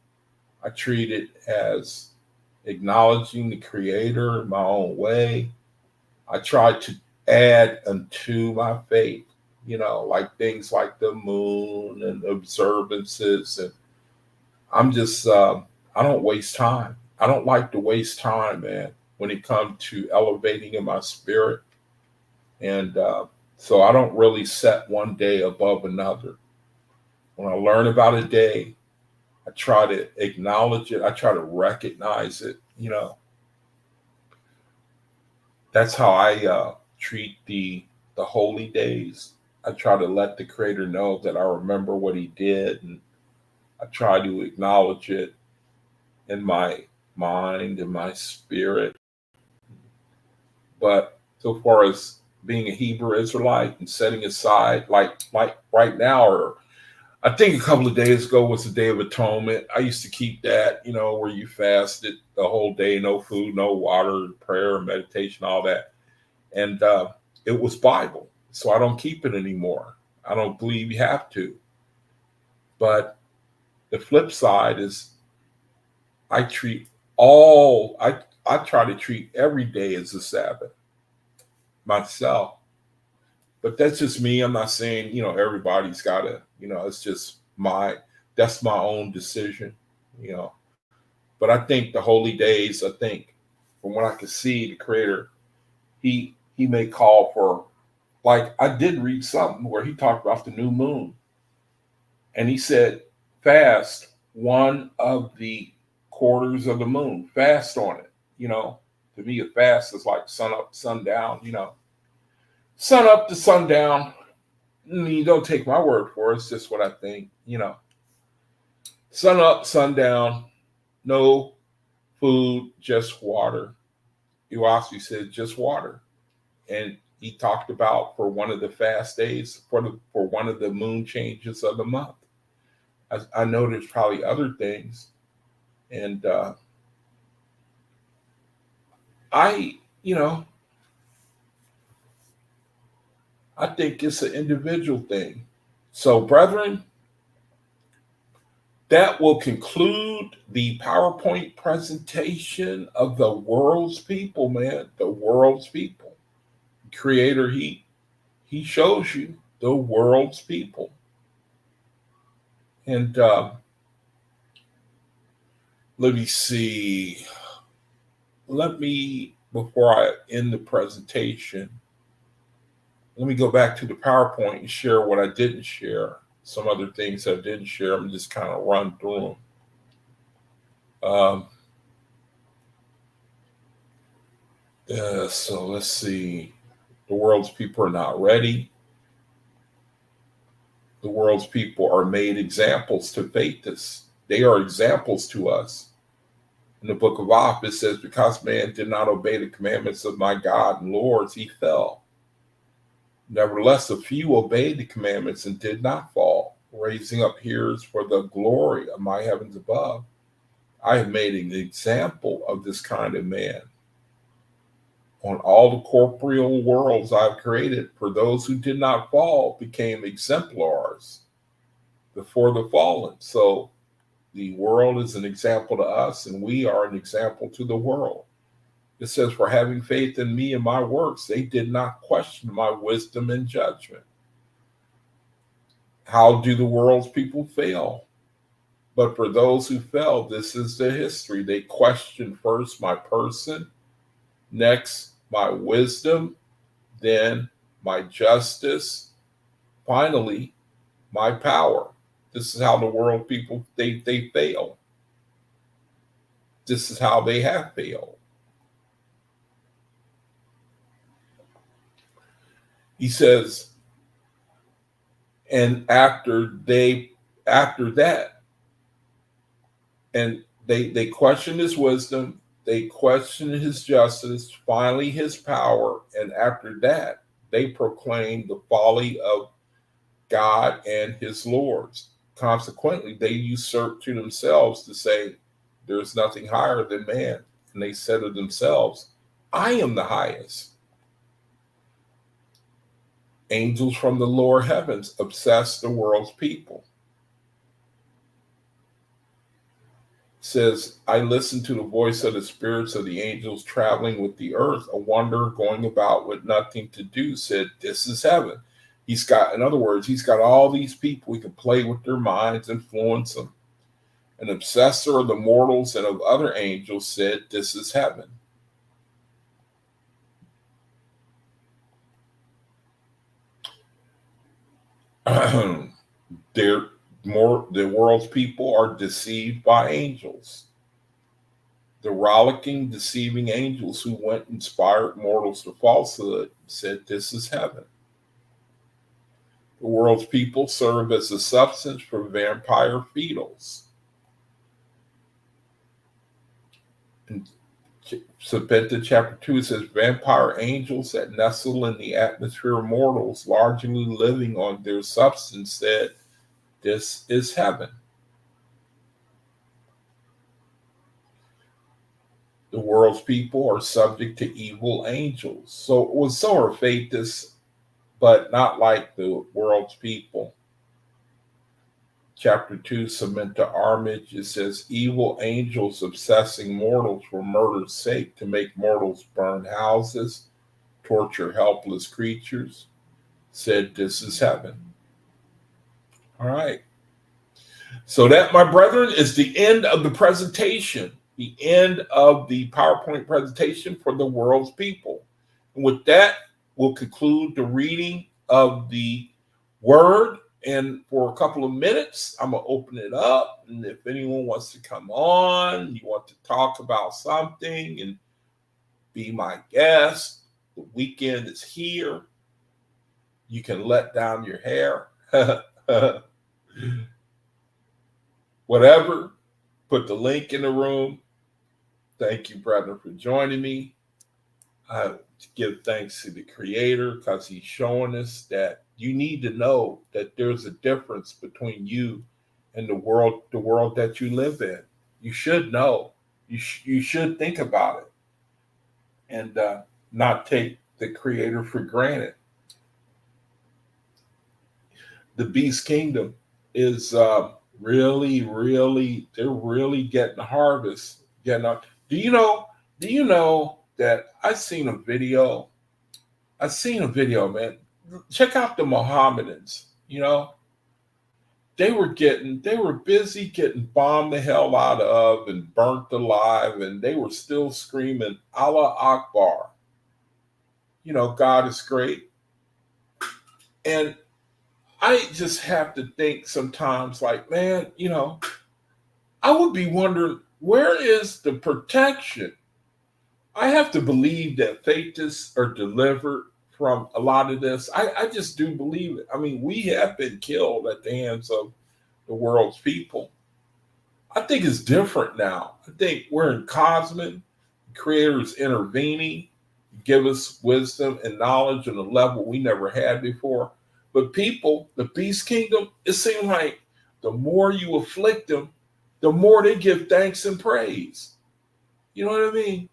I treat it as acknowledging the Creator in my own way. I try to add unto my faith, like things like the moon and observances. And I'm just, I don't waste time. I don't like to waste time, man, when it comes to elevating in my spirit. And so I don't really set one day above another. When I learn about a day, I try to acknowledge it. I try to recognize it. That's how I treat the holy days. I try to let the Creator know that I remember what He did, and I try to acknowledge it in my mind and my spirit. But so far as being a Hebrew Israelite and setting aside, like right now, or I think a couple of days ago was the Day of Atonement. I used to keep that, where you fasted the whole day, no food, no water, prayer, meditation, all that. And it was Bible. So I don't keep it anymore. I don't believe you have to. But the flip side is I treat I try to treat every day as a Sabbath myself. But that's just me. I'm not saying, everybody's got to, it's just that's my own decision, you know. But I think the holy days, I think from what I can see, the Creator, he may call for, like I did read something where he talked about the new moon. And he said, fast one of the quarters of the moon, fast on it. To me, a fast is like sun up, sundown, sun up to sundown. You don't take my word for it. It's just what I think, sun up, sundown, no food, just water. OAHSPE said just water. And he talked about for one of the fast days, for one of the moon changes of the month. I know there's probably other things. And I think it's an individual thing. So, brethren, that will conclude the PowerPoint presentation of the world's people, man. The world's people. Creator, he shows you the world's people. And let me see. Before I end the presentation, let me go back to the PowerPoint and share what I didn't share. Some other things I didn't share. I'm just kind of run through them. So let's see. The world's people are not ready. The world's people are made examples to faithists. They are examples to us. In the book of OAHSPE, it says, because man did not obey the commandments of my God and Lord, he fell. Nevertheless, a few obeyed the commandments and did not fall, raising up hearers for the glory of my heavens above. I have made an example of this kind of man on all the corporeal worlds I've created. For those who did not fall became exemplars before the fallen. So the world is an example to us, and we are an example to the world. It says, for having faith in me and my works, they did not question my wisdom and judgment. How do the world's people fail? But for those who fell, this is the history. They questioned first my person, next my wisdom, then my justice, finally my power. This is how the world people, they fail. This is how they have failed. He says, and after that, and they question his wisdom, they question his justice, finally his power, and after that, they proclaim the folly of God and his lords. Consequently, they usurp to themselves to say, there's nothing higher than man. And they said of themselves, I am the highest. Angels from the lower heavens obsess the world's people. says, I listened to the voice of the spirits of the angels traveling with the earth, a wanderer going about with nothing to do, said, this is heaven. He's got, in other words, he's got all these people he can play with their minds, influence them. An obsessor of the mortals and of other angels said, this is heaven. The world's people are deceived by angels. The rollicking, deceiving angels who went and inspired mortals to falsehood said, this is heaven. The world's people serve as a substance for vampire beetles. In Sabbath chapter 2, it says, vampire angels that nestle in the atmosphere of mortals, largely living on their substance, said, this is heaven. The world's people are subject to evil angels. So are Faithists, but not like the world's people. Chapter 2, Samantha Armage, it says, evil angels obsessing mortals for murder's sake, to make mortals burn houses, torture helpless creatures, said, this is heaven. All right. So that, my brethren, is the end of the presentation, the end of the PowerPoint presentation for the world's people. And with that, we'll conclude the reading of the word. And for a couple of minutes, I'm going to open it up. And if anyone wants to come on, you want to talk about something and be my guest, the weekend is here. You can let down your hair. Whatever, put the link in the room. Thank you, brother, for joining me. I give thanks to the Creator because he's showing us that you need to know that there's a difference between you and the world that you live in. You should know. You should think about it and not take the Creator for granted. The Beast Kingdom is really they're really getting the harvest. Getting up. Do you know that I seen a video, man. Check out the Mohammedans. They were busy getting bombed the hell out of and burnt alive, and they were still screaming Allah Akbar. God is great. And I just have to think sometimes, like, man, I would be wondering, where is the protection? I have to believe that Faithists are delivered from a lot of this. I just do believe it. I mean, we have been killed at the hands of the world's people. I think it's different now. I think we're in Cosmin. The Creator is intervening, give us wisdom and knowledge on a level we never had before. But people, the Beast Kingdom, it seems like the more you afflict them, the more they give thanks and praise. You know what I mean?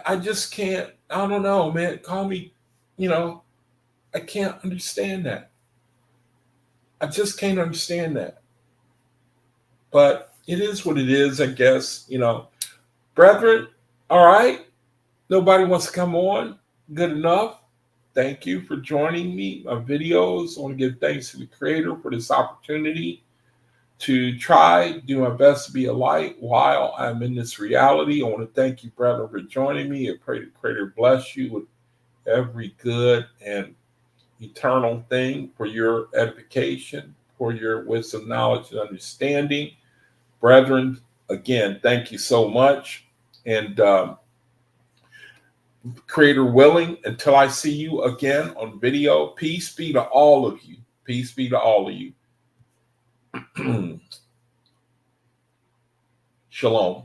I just can't, I don't know, man. Call me, I can't understand that. I just can't understand that. But it is what it is, I guess, Brethren, all right. Nobody wants to come on. Good enough. Thank you for joining me. My videos. I want to give thanks to the Creator for this opportunity to do my best to be a light while I'm in this reality. I want to thank you, brother, for joining me. I pray the Creator bless you with every good and eternal thing for your edification, for your wisdom, knowledge, and understanding. Brethren, again, thank you so much. And Creator willing, until I see you again on video, peace be to all of you. Peace be to all of you. Shalom.